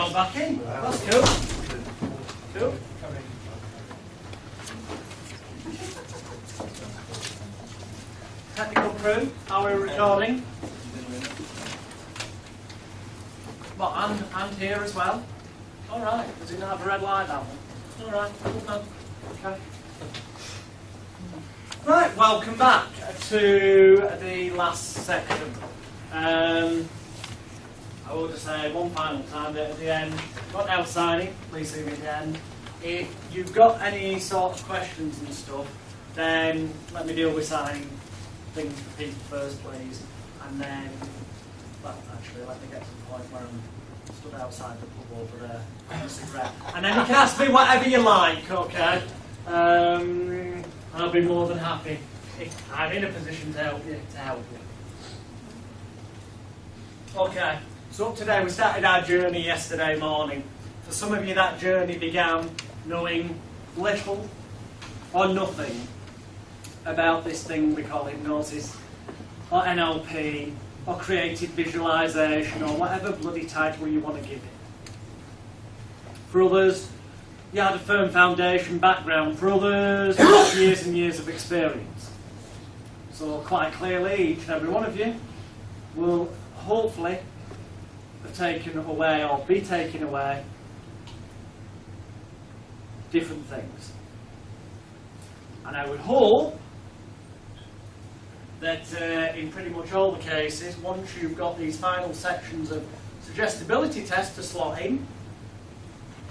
sound back in. That's cool. Cool. Technical crew, how are we recording? What, and here as well? Alright, does it not have a red light, that one? Alright, good man. Okay. Right, welcome back to the last section. I will just say one final time that at the end, got now signing, please see me at the end. If you've got any sort of questions and stuff, then let me deal with signing things for people first, please. And then, well, actually, let me get to the point where I'm stood outside the pub over there having a cigarette. And then you can ask me whatever you like, okay? I'll be more than happy if I'm in a position to help you, Okay, so today we started our journey yesterday morning. For some of you, that journey began knowing little or nothing about this thing we call hypnosis, or NLP, or creative visualization, or whatever bloody title you want to give it. For others, you had a firm foundation background. For others, years and years of experience. So quite clearly, each and every one of you will hopefully have taken away, or be taking away, different things. And I would hope that in pretty much all the cases, once you've got these final sections of suggestibility tests to slot in,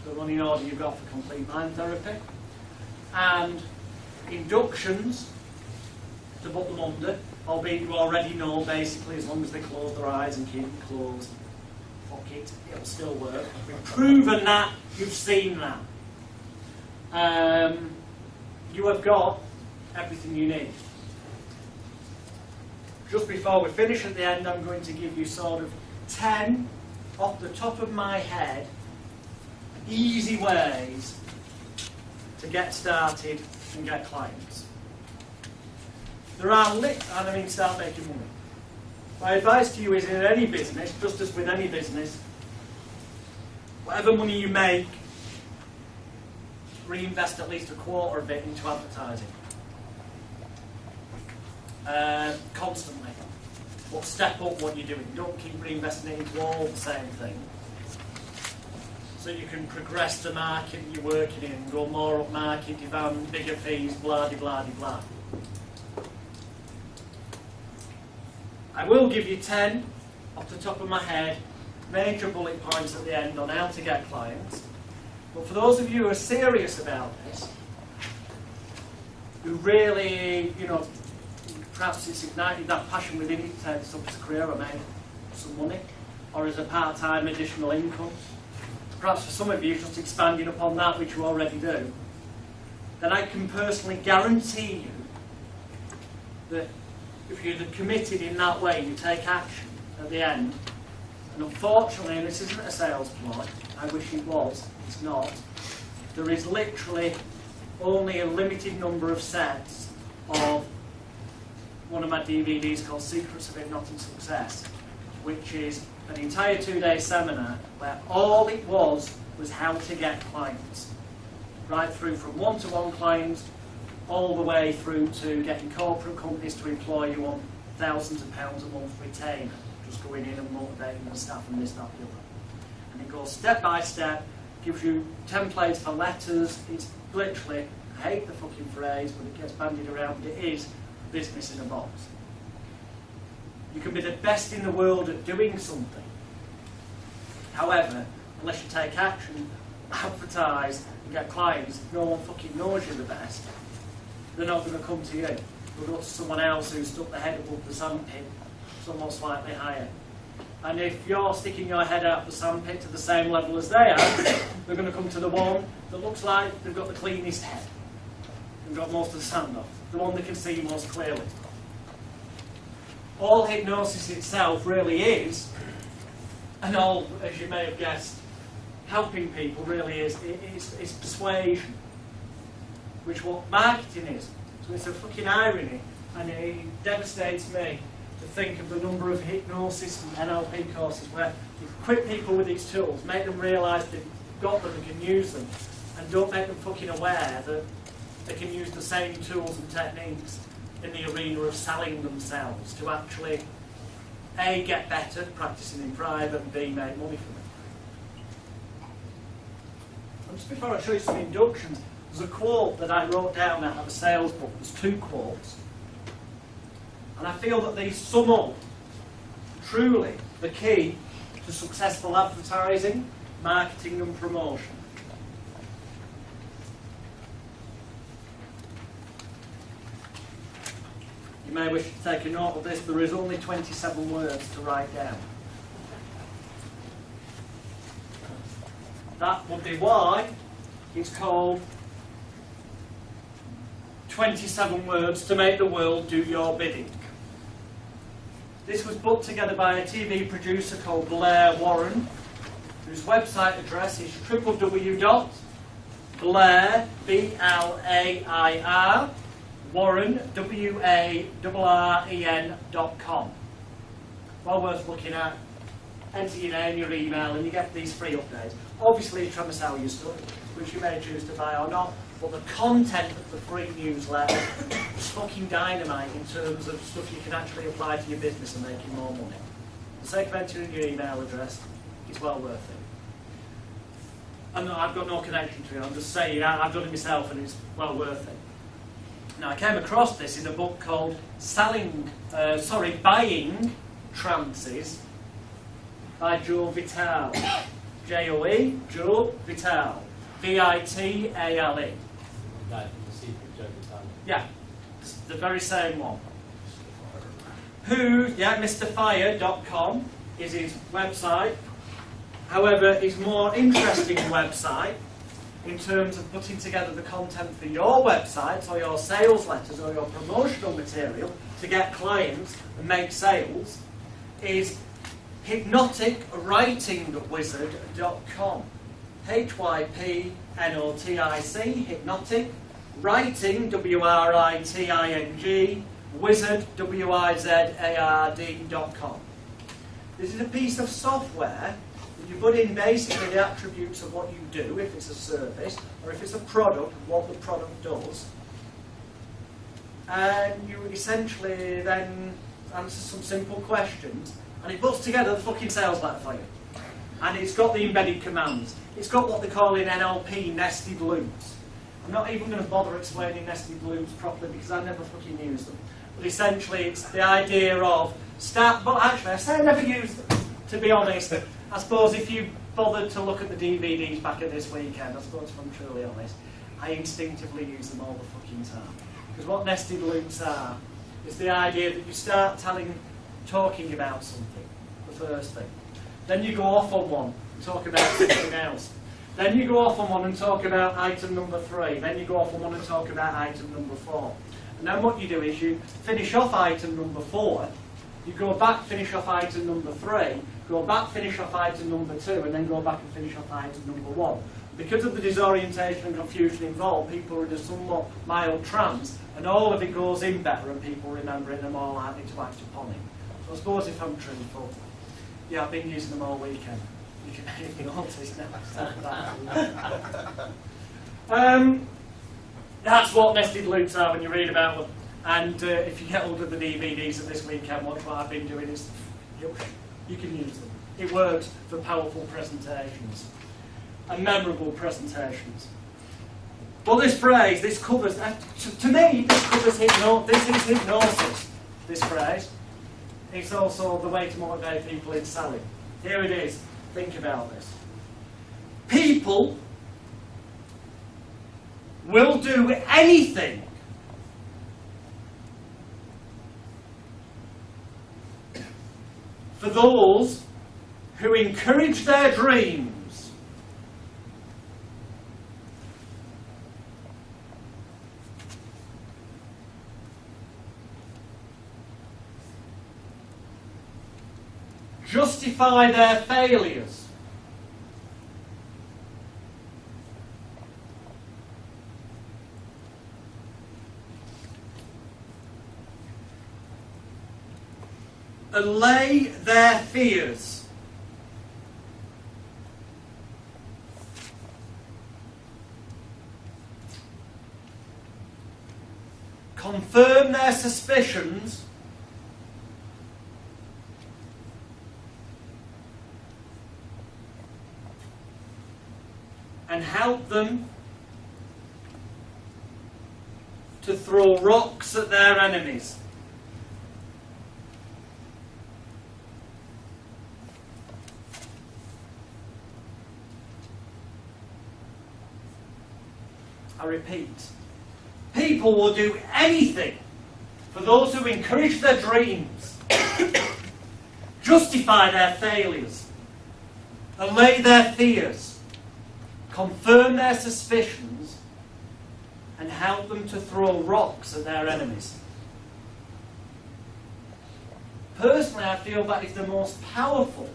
the running order you've got for complete mind therapy, and inductions to put them under, albeit you already know basically as long as they close their eyes and keep them closed, fuck it, it'll still work. We've proven that, you've seen that. You have got everything you need. Just before we finish at the end, I'm going to give you sort of 10 off the top of my head easy ways to get started and get clients. There are start making money. My advice to you is in any business, just as with any business, whatever money you make, reinvest at least a quarter of it into advertising. Constantly. But step up what you're doing. Don't keep reinvesting it into all the same thing. So you can progress the market you're working in, go more up market, demand bigger fees, blah de blah de blah. I will give you 10 off the top of my head, major bullet points at the end on how to get clients. But for those of you who are serious about this, who really, perhaps it's ignited that passion within you to take this up as a career or make some money, or as a part-time additional income, perhaps for some of you just expanding upon that which you already do, then I can personally guarantee you that if you're committed in that way, you take action at the end, and unfortunately, and this isn't a sales ploy, I wish it was, it's not, there is literally only a limited number of sets of one of my DVDs called Secrets of Hypnotic Success, which is an entire 2-day seminar where all it was how to get clients. Right through from one-to-one clients all the way through to getting corporate companies to employ you on thousands of pounds a month retainer, just going in and motivating the staff and this, that, the other. And it goes step by step, gives you templates for letters. It's literally, I hate the fucking phrase, but it gets bandied around, it is business in a box. You can be the best in the world at doing something. However, unless you take action, advertise, and get clients, no one fucking knows you're the best. They're not going to come to you. They'll go to someone else who's stuck their head above the sandpit, somewhat slightly higher. And if you're sticking your head out the sandpit to the same level as they are, they're going to come to the one that looks like they've got the cleanest head and got most of the sand off, the one they can see most clearly. All hypnosis itself really is, and all, as you may have guessed, helping people really is persuasion, which what marketing is. So it's a fucking irony, and it devastates me to think of the number of hypnosis and NLP courses where you equip people with these tools, make them realise they've got them and can use them, and don't make them fucking aware that they can use the same tools and techniques in the arena of selling themselves to actually A, get better, practicing in private, and B, make money from it. And just before I show you some inductions, there's a quote that I wrote down out of a sales book. There's 2 quotes. And I feel that these sum up truly the key to successful advertising, marketing and promotion. You may wish to take a note of this. There is only 27 words to write down. That would be why it's called 27 words to make the world do your bidding. This was put together by a TV producer called Blair Warren, whose website address is www.blair, B-L-A-I-R, Warren, W-A-R-R-E-N.com. Well worth looking at. Enter your name, your email, and you get these free updates. Obviously, you're trying to sell your stuff, which you may choose to buy or not, but the content of the free newsletter is fucking dynamite in terms of stuff you can actually apply to your business and making more money. For the sake of entering your email address, it's well worth it. And I've got no connection to it, I'm just saying, I've done it myself and it's well worth it. Now, I came across this in a book called Buying Trances by Joe Vitale. J-O-E, Joe Vitale. V-I-T-A-L-E. Yeah, the very same one. MrFire.com is his website. However, his more interesting website, in terms of putting together the content for your websites or your sales letters or your promotional material to get clients and make sales, is hypnoticwritingwizard.com. H-Y-P-N-O-T-I-C, hypnotic, writing, W-R-I-T-I-N-G, wizard, W-I-Z-A-R-D.com. This is a piece of software that you put in basically the attributes of what you do, if it's a service, or if it's a product, what the product does. And you essentially then answer some simple questions, and it puts together the fucking sales letter for you. And it's got the embedded commands. It's got what they call in NLP nested loops. I'm not even going to bother explaining nested loops properly because I never fucking use them. But essentially it's the idea of but actually I say I never use them, to be honest. I suppose if you bothered to look at the DVDs back at this weekend, I suppose if I'm truly honest, I instinctively use them all the fucking time. Because what nested loops are, is the idea that you start talking about something, the first thing. Then you go off on one and talk about something else. Then you go off on one and talk about item number 3. Then you go off on one and talk about item number 4. And then what you do is you finish off item number 4, you go back, finish off item number 3, go back, finish off item number 2, and then go back and finish off item number 1. Because of the disorientation and confusion involved, people are in a somewhat mild trance, and all of it goes in better, and people remember it and are more likely to act upon it. So I suppose if I'm truthful, yeah, I've been using them all weekend. You can notice now. That's what nested loops are when you read about them. And if you get hold of the DVDs of this weekend, watch what I've been doing is you can use them. It works for powerful presentations and memorable presentations. Well, this phrase, this covers, to me, this covers this is hypnosis, this phrase. It's also the way to motivate people in selling. Here it is. Think about this. People will do anything for those who encourage their dreams. Justify their failures. allay their fears. Confirm their suspicions. And help them to throw rocks at their enemies. I repeat, people will do anything for those who encourage their dreams, justify their failures, allay their fears, confirm their suspicions, and help them to throw rocks at their enemies. Personally, I feel that is the most powerful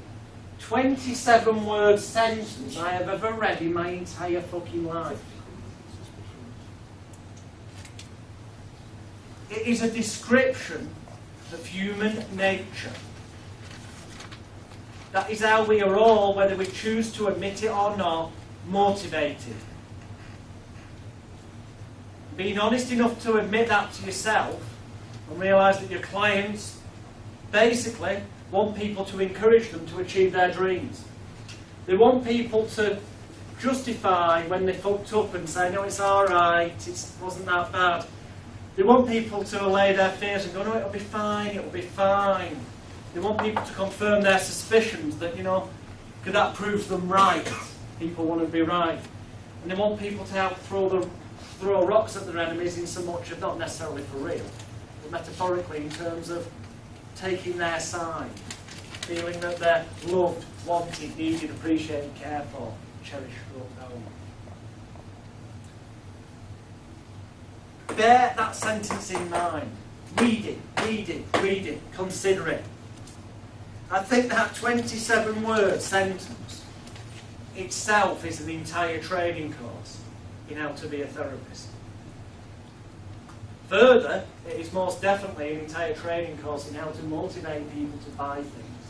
27-word sentence I have ever read in my entire fucking life. It is a description of human nature. That is how we are all, whether we choose to admit it or not, motivated. Being honest enough to admit that to yourself and realise that your clients basically want people to encourage them to achieve their dreams. They want people to justify when they fucked up and say, no, it's alright, it wasn't that bad. They want people to allay their fears and go, no, it'll be fine, it'll be fine. They want people to confirm their suspicions that, you know, because that proves them right. People want to be right. And they want people to help throw rocks at their enemies in so much of, not necessarily for real, but metaphorically in terms of taking their side. Feeling that they're loved, wanted, needed, appreciated, cared for, cherished, loved, owned. Bear that sentence in mind. Read it, read it, read it, consider it. I think that 27-word sentence itself is an entire training course in how to be a therapist. Further, it is most definitely an entire training course in how to motivate people to buy things.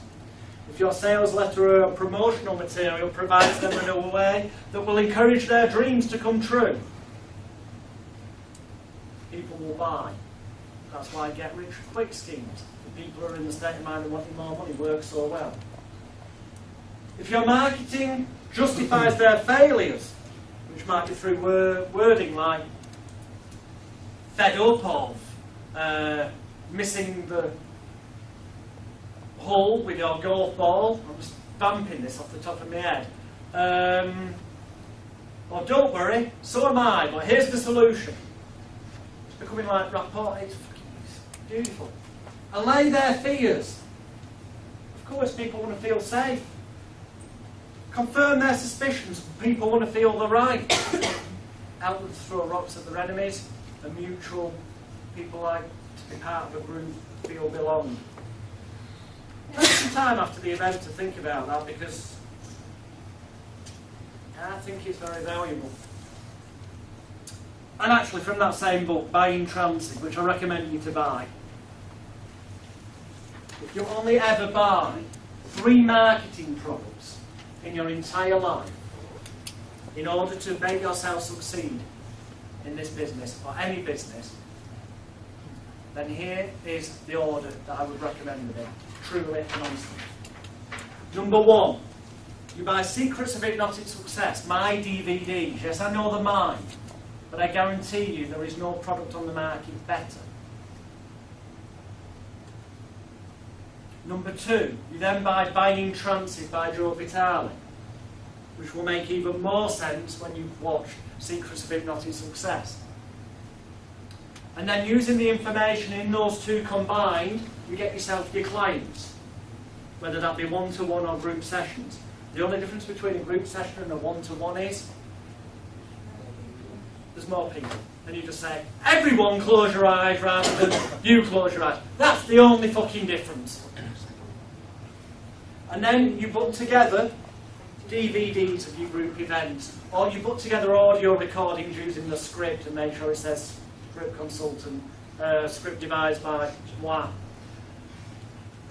If your sales letter or promotional material provides them in a way that will encourage their dreams to come true, people will buy. That's why get-rich-quick schemes for people who are in the state of mind of wanting more money work so well. If your marketing justifies their failures, which might be through wording like fed up of, missing the hole with your golf ball, I'm just bumping this off the top of my head, or don't worry, so am I, but here's the solution. Becoming like rapport, it's beautiful. Allay their fears. Of course, people want to feel safe. Confirm their suspicions. People want to feel the right. Help them to throw rocks at their enemies. A mutual. People like to be part of a group, feel belong. Take some time after the event to think about that because I think it's very valuable. And actually, from that same book, Buying Transit, which I recommend you to buy, if you only ever buy 3 marketing products in your entire life in order to make yourself succeed in this business or any business, then here is the order that I would recommend of it, truly and honestly. Number 1, you buy Secrets of Hypnotic Success, my DVDs. Yes, I know they're mine. But I guarantee you there is no product on the market better. Number 2, you then buy Buying Transit by Joe Vitale, which will make even more sense when you've watched Secrets of Hypnotic Success. And then using the information in those 2 combined, you get yourself your clients, whether that be one-to-one or group sessions. The only difference between a group session and a one-to-one is there's more people. And you just say, everyone close your eyes rather than you close your eyes. That's the only fucking difference. And then you put together DVDs of your group events, or you put together audio recordings using the script and make sure it says script consultant, script devised by moi.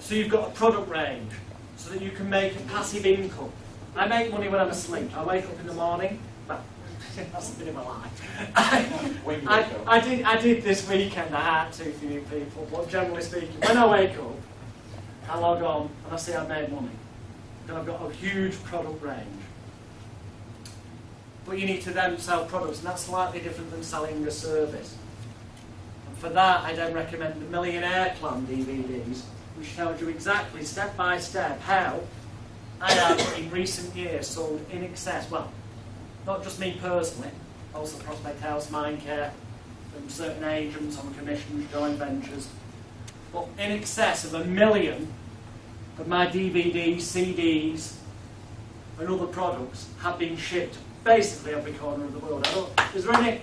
So you've got a product range so that you can make a passive income. I make money when I'm asleep. I wake up in the morning. Well, that's a bit of a lie. I did this weekend. I had to for you people, but generally speaking, when I wake up, I log on and I see I've made money. Then I've got a huge product range. But you need to then sell products, and that's slightly different than selling a service. And for that, I then recommend the Millionaire Plan DVDs, which tells you exactly, step by step, how I have, in recent years, sold in excess, well, not just me personally, also Prospect House, Mindcare, and certain agents on commissions, joint ventures, but in excess of 1 million of my DVDs, CDs, and other products have been shipped basically every corner of the world. Is there any?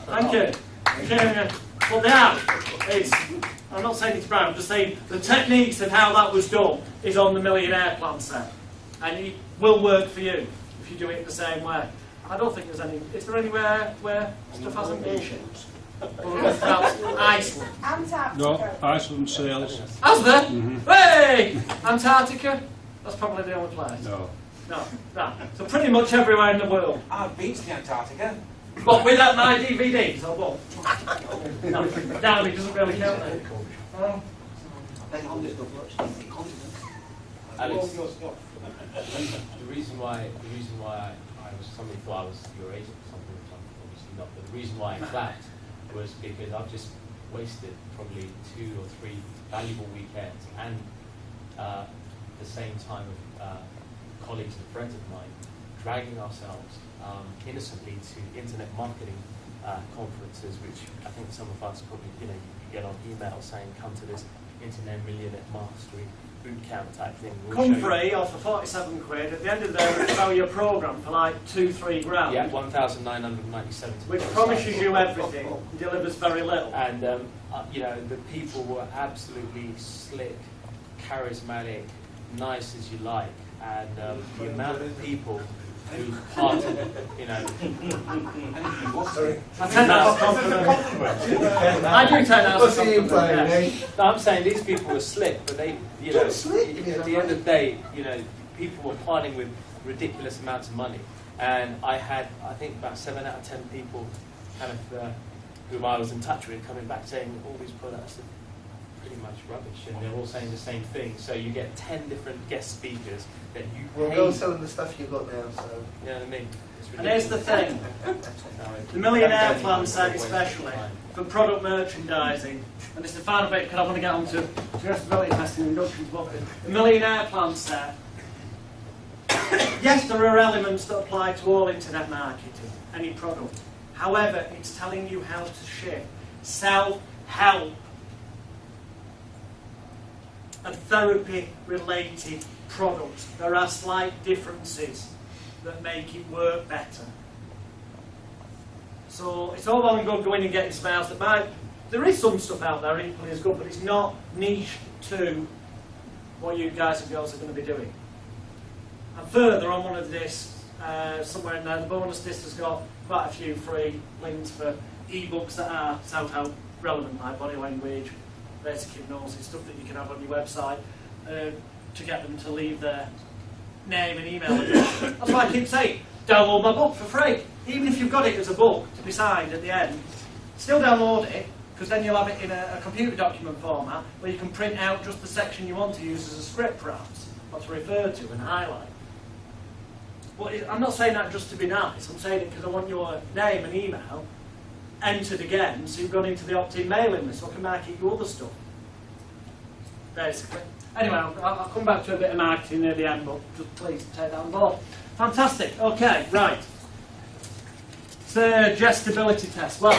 Thank you. Well, they have. I'm not saying it's bad, I'm just saying the techniques of how that was done is on the Millionaire Plan set. And it will work for you if you do it the same way. I don't think there's any. Is there anywhere where stuff hasn't been shipped? Or perhaps Iceland? Antarctica. No, Iceland sales. Has there? Hey! Antarctica? That's probably the only place. No. No. So pretty much everywhere in the world. I've been to the Antarctica. What, without my DVDs or what? No, down it doesn't really count then. Alex, the reason why I was, somebody thought I was your agent or something, which I'm obviously not, but the reason why I clapped was because I've just wasted probably 2 or 3 valuable weekends and the same time of colleagues and friends of mine dragging ourselves innocently to internet marketing conferences, which I think some of us probably, you get on email saying, come to this Internet Millionaire Mastery boot camp type thing. Come free or for 47 quid. At the end of the day, we'll sell you a programme for like 2-3 grand. Yeah, 1,997. Which promises you everything and delivers very little. And, the people were absolutely slick, charismatic, nice as you like. And the amount of people who parted, I take that as a compliment. I do take that as a compliment. No, I'm saying these people were slick, but they, at the end of the day, people were parting with ridiculous amounts of money. And I had, I think, about 7 out of 10 people kind of whom I was in touch with coming back saying all these products are pretty much rubbish, and they're all saying the same thing. So you get 10 different guest speakers that you Well, go selling the stuff you've got now, so... You know what I mean? And here's the thing. The Millionaire Plan set especially for product merchandising, and it's the final bit because I want to get on to suggestibility testing and inductions, but the Millionaire Plan set, yes, there are elements that apply to all internet marketing, any product. However, it's telling you how to ship self-help and therapy-related products. There are slight differences that make it work better. So it's all well and good going and getting smiles that might. There is some stuff out there equally as good, but it's not niche to what you guys and girls are going to be doing. And further on one of this, somewhere in there, the bonus disc has got quite a few free links for e-books that are self-help relevant, like body language, basic hypnosis, stuff that you can have on your website to get them to leave their name and email address. That's why I keep saying, download my book for free. Even if you've got it as a book to be signed at the end, still download it, because then you'll have it in a computer document format where you can print out just the section you want to use as a script perhaps, or to refer to and highlight. But I'm not saying that just to be nice, I'm saying it because I want your name and email entered again, so you've gone into the opt-in mailing list, so I can market you other stuff, basically. Anyway, I'll come back to a bit of marketing near the end, but just please take that on board. Fantastic. Okay, right. Suggestibility test. Well,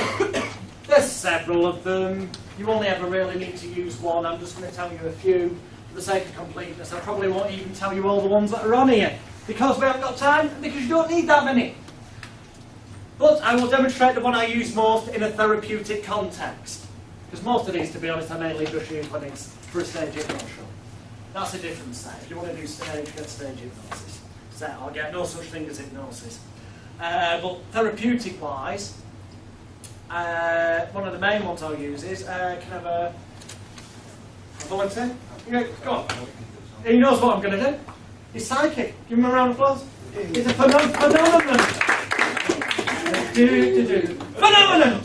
there's several of them. You only ever really need to use one. I'm just going to tell you a few for the sake of completeness. I probably won't even tell you all the ones that are on here because we haven't got time and because you don't need that many. But I will demonstrate the one I use most in a therapeutic context. Because most of these, to be honest, I mainly just use when it's for a stage hypnosis show. That's a different set. If you want to do stage, get stage hypnosis set. I'll get no such thing as hypnosis. But therapeutic-wise, one of the main ones I'll use is can I have a volunteer. Yeah, go on. He knows what I'm going to do. He's psychic. Give him a round of applause. It's a phenomenon. Phenomenon.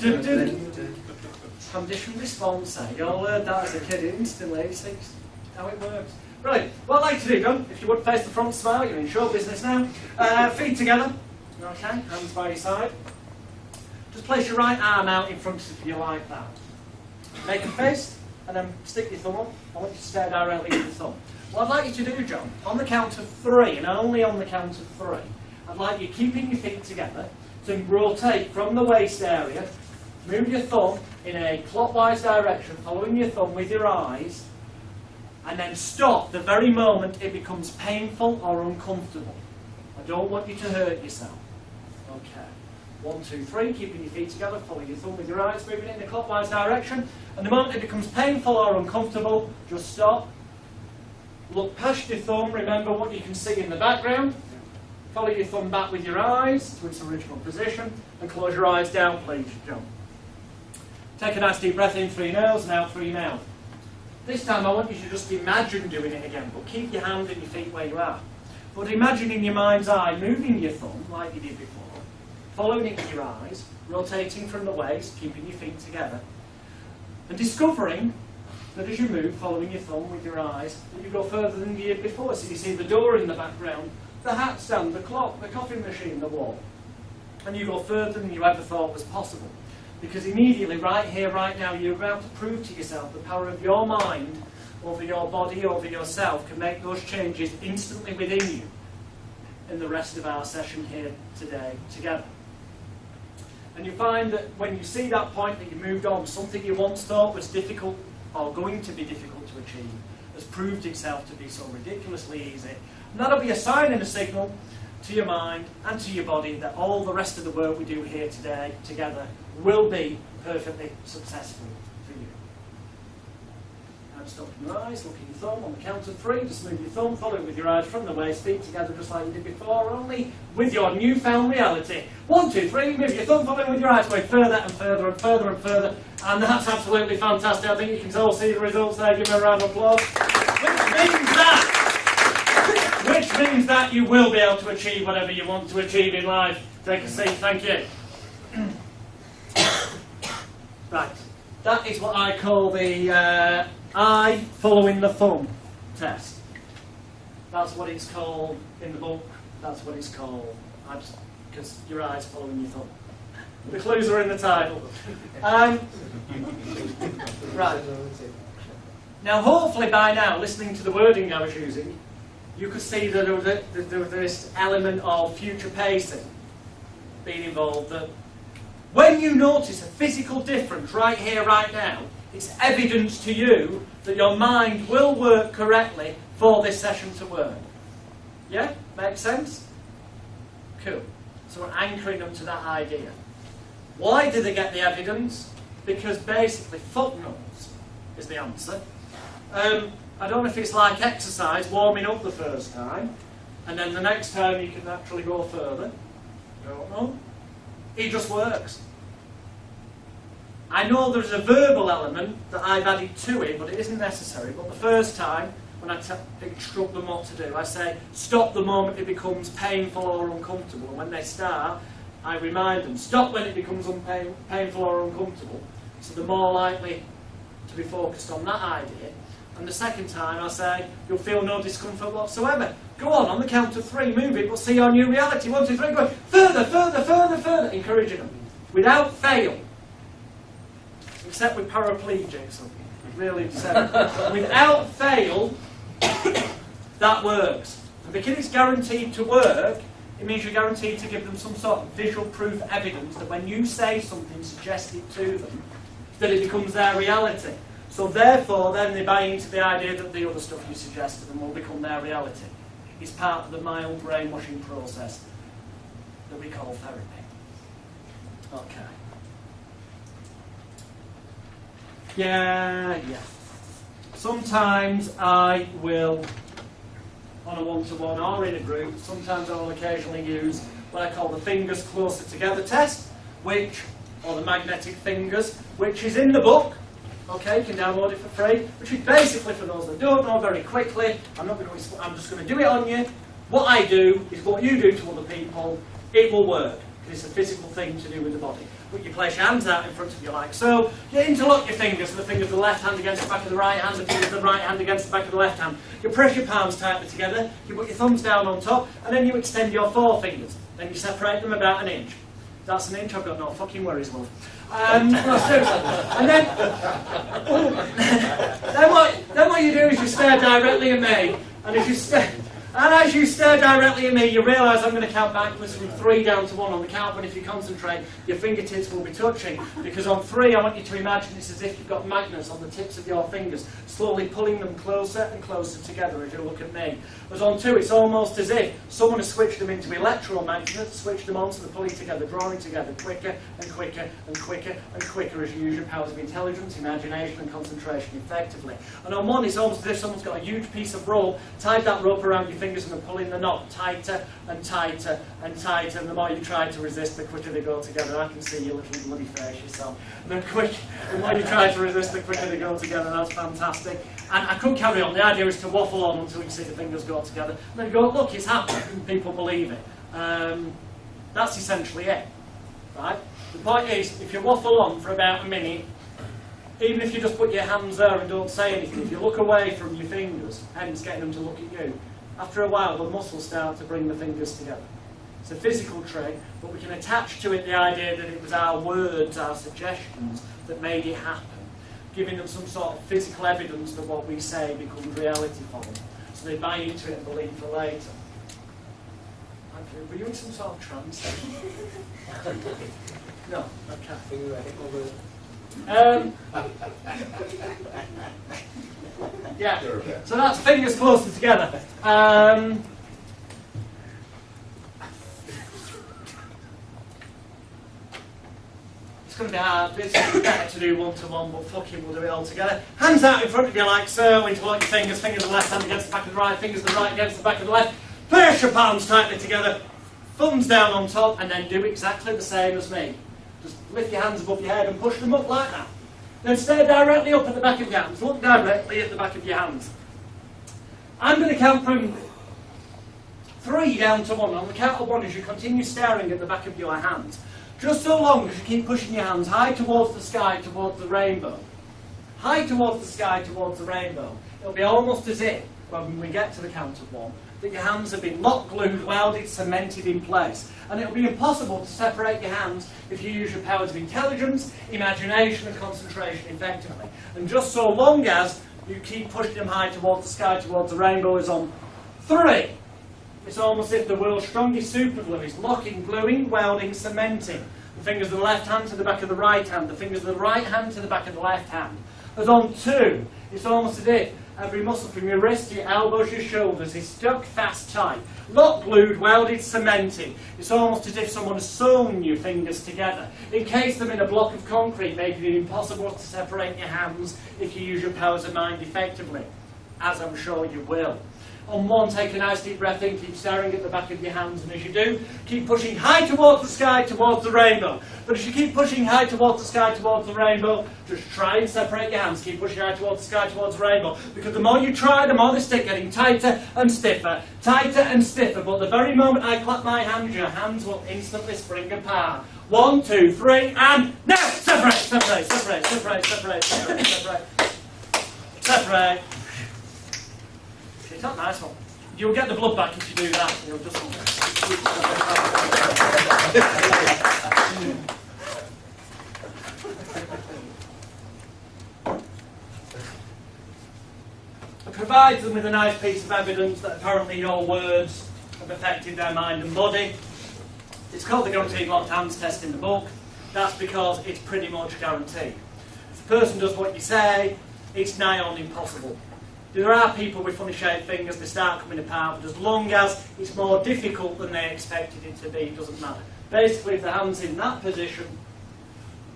Conditioned response. You all learned that as a kid instantly. See how it works. Right. What I'd like to do, John, if you would face the front, smile. You're in show business now. Feet together. Okay. Hands by your side. Just place your right arm out in front of you like that. Make a fist. And then stick your thumb up. I want you to stare directly at the thumb. What I'd like you to do, John, on the count of 3, and only on the count of 3, I'd like you keeping your feet together to rotate from the waist area, move your thumb in a clockwise direction, following your thumb with your eyes, and then stop the very moment it becomes painful or uncomfortable. I don't want you to hurt yourself. Okay. 1, 2, 3, keeping your feet together, follow your thumb with your eyes, moving in a clockwise direction. And the moment it becomes painful or uncomfortable, just stop. Look past your thumb, remember what you can see in the background. Follow your thumb back with your eyes to its original position, and close your eyes down, please, John. Take a nice deep breath in through your nose and out through your mouth. This time I want you to just imagine doing it again, but keep your hand and your feet where you are. But imagine in your mind's eye moving your thumb like you did before, following it with your eyes, rotating from the waist, keeping your feet together, and discovering that as you move, following your thumb with your eyes, that you go further than you did before. So you see the door in the background, the hat stand, the clock, the coffee machine, the wall. And you go further than you ever thought was possible. Because immediately, right here, right now, you're about to prove to yourself the power of your mind over your body, over yourself, can make those changes instantly within you in the rest of our session here today together. And you find that when you see that point that you moved on, something you once thought was difficult or going to be difficult to achieve has proved itself to be so ridiculously easy. And that'll be a sign and a signal to your mind and to your body that all the rest of the work we do here today together will be perfectly successful for you. Hands open your eyes, look at your thumb. On the count of 3, just move your thumb, follow it with your eyes from the waist, feet together just like you did before, only with your newfound reality. 1, 2, 3, move your thumb, follow it with your eyes, going further and further and further and further. And that's absolutely fantastic. I think you can all see the results there. Give me a round of applause. Which means that you will be able to achieve whatever you want to achieve in life. Take a seat, thank you. Right, that is what I call the eye following the thumb test. That's what it's called in the book. That's what it's called. Because your eyes following your thumb. The clues are in the title. Right. Now, hopefully by now, listening to the wording I was using, you could see that there was this element of future pacing being involved. That when you notice a physical difference right here, right now, it's evidence to you that your mind will work correctly for this session to work. Yeah? Makes sense? Cool. So we're anchoring them to that idea. Why did they get the evidence? Because basically footnotes is the answer. I don't know if it's like exercise, warming up the first time, and then the next time you can naturally go further. Don't know. It just works. I know there's a verbal element that I've added to it, but it isn't necessary. But the first time, when I instruct them what to do, I say, stop the moment it becomes painful or uncomfortable. And when they start, I remind them, stop when it becomes painful or uncomfortable. So they're more likely to be focused on that idea. And the second time I say, you'll feel no discomfort whatsoever. Go on the count of 3, move it, but see your new reality. 1, 2, 3, go further, further, further, further, encouraging them. Without fail. Except with paraplegics, really said. Without fail, that works. And because it's guaranteed to work, it means you're guaranteed to give them some sort of visual proof evidence that when you say something suggested to them, that it becomes their reality. So therefore, then they buy into the idea that the other stuff you suggest to them will become their reality. It's part of the mild brainwashing process that we call therapy. Okay. Yeah. Sometimes I will, on a one-to-one or in a group, sometimes I will occasionally use what I call the fingers closer together test, or the magnetic fingers, which is in the book. Okay, you can download it for free, which is basically, for those that don't know, very quickly, I'm just going to do it on you. What I do is what you do to other people. It will work, because it's a physical thing to do with the body. But you place your hands out in front of you like so. You interlock your fingers, the fingers of the left hand against the back of the right hand, the fingers of the right hand against the back of the left hand. You press your palms tightly together, you put your thumbs down on top, and then you extend your forefingers. Then you separate them about an inch. That's an inch, I've got no fucking worries, love. No, seriously. And then what you do is you stare directly at me, and as you stare directly at me, you realise I'm going to count backwards from 3 down to 1 on the count, but if you concentrate, your fingertips will be touching, because on 3 I want you to imagine it's as if you've got magnets on the tips of your fingers, slowly pulling them closer and closer together as you look at me. But on 2, it's almost as if someone has switched them into electromagnets, switched them on, so they're pulling together, drawing together quicker and quicker and quicker and quicker as you use your powers of intelligence, imagination and concentration effectively. And on 1, it's almost as if someone's got a huge piece of rope, tied that rope around your fingers and they're pulling the knot tighter and tighter and tighter, and the more you try to resist, the quicker they go together. I can see your little bloody face yourself. The more you try to resist, the quicker they go together. That's fantastic. And I could carry on. The idea is to waffle on until you see the fingers go together. And then you go, look, it's happening. People believe it. That's essentially it. Right? The point is, if you waffle on for about a minute, even if you just put your hands there and don't say anything, if you look away from your fingers, hence getting them to look at you, after a while the muscles start to bring the fingers together. It's a physical trick, but we can attach to it the idea that it was our words, our suggestions, that made it happen, giving them some sort of physical evidence that what we say becomes reality for them. So they buy into it and believe for later. Were you in some sort of trance? No? Okay. Yeah, so that's fingers closer together. It's going to be hard. It's better to do one-to-one, but fuck it, we'll do it all together. Hands out in front of you like so, interlock your fingers, fingers of the left hand against the back of the right, fingers of the right against the back of the left. Press your palms tightly together, thumbs down on top, and then do exactly the same as me. Just lift your hands above your head and push them up like that. Then stare directly up at the back of your hands. Look directly at the back of your hands. I'm going to count from 3 down to 1. On the count of 1, as you continue staring at the back of your hands, just so long as you keep pushing your hands high towards the sky, towards the rainbow. High towards the sky, towards the rainbow. It'll be almost as if, when we get to the count of 1, that your hands have been locked, glued, welded, cemented in place. And it'll be impossible to separate your hands if you use your powers of intelligence, imagination and concentration effectively. And just so long as you keep pushing them high towards the sky, towards the rainbow, is on 3. It's almost as if the world's strongest superglue is locking, gluing, welding, cementing. The fingers of the left hand to the back of the right hand, the fingers of the right hand to the back of the left hand. As on 2, it's almost as if every muscle from your wrist to your elbows, your shoulders is stuck fast tight. Locked, glued, welded, cemented. It's almost as if someone has sewn your fingers together. Encase them in a block of concrete, making it impossible to separate your hands if you use your powers of mind effectively, as I'm sure you will. On 1, take a nice deep breath in, keep staring at the back of your hands, and as you do, keep pushing high towards the sky, towards the rainbow. But as you keep pushing high towards the sky, towards the rainbow, just try and separate your hands. Keep pushing high towards the sky, towards the rainbow. Because the more you try, the more they stick getting tighter and stiffer, tighter and stiffer. But the very moment I clap my hands, your hands will instantly spring apart. 1, 2, 3, and now! Separate, separate, separate, separate, separate, separate, separate. Separate. It's not a nice one. You'll get the blood back if you do that. You'll just... It provides them with a nice piece of evidence that apparently your words have affected their mind and body. It's called the Guaranteed Locked Hands test in the book. That's because it's pretty much guaranteed. If the person does what you say, it's nigh on impossible. There are people with funny shaped fingers, they start coming apart, but as long as it's more difficult than they expected it to be, it doesn't matter. Basically, if the hand's in that position,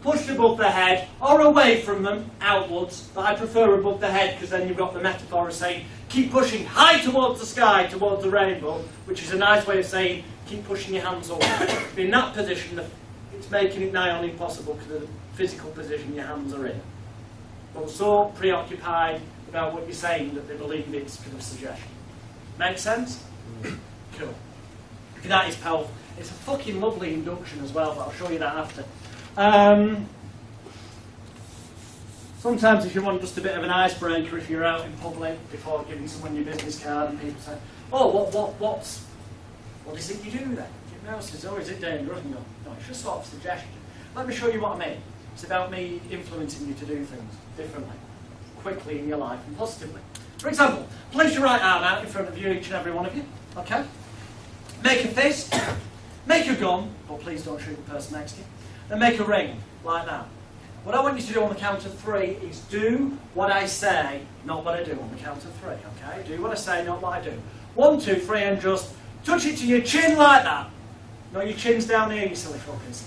pushed above the head, or away from them, outwards, but I prefer above the head because then you've got the metaphor of saying, keep pushing high towards the sky, towards the rainbow, which is a nice way of saying, keep pushing your hands up. In that position, it's making it nigh on impossible because of the physical position your hands are in. but so preoccupied about what you're saying that they believe it's kind of suggestion. Make sense? Cool. That is powerful. It's a fucking lovely induction as well, but I'll show you that after. Sometimes if you want just a bit of an icebreaker, if you're out in public before giving someone your business card and people say, oh, what is it you do then? You know, says, oh, is it dangerous? And you go, no, it's just sort of suggestion. Let me show you what I mean. It's about me influencing you to do things differently, quickly in your life and positively. For example, place your right arm out in front of you, each and every one of you, okay? Make a fist, make a gun, but please don't shoot the person next to you, then make a ring, like that. What I want you to do on the count of 3 is do what I say, not what I do on the count of 3, okay? Do what I say, not what I do. 1, 2, 3, and just touch it to your chin like that. No, your chin's down here, you silly fuckers.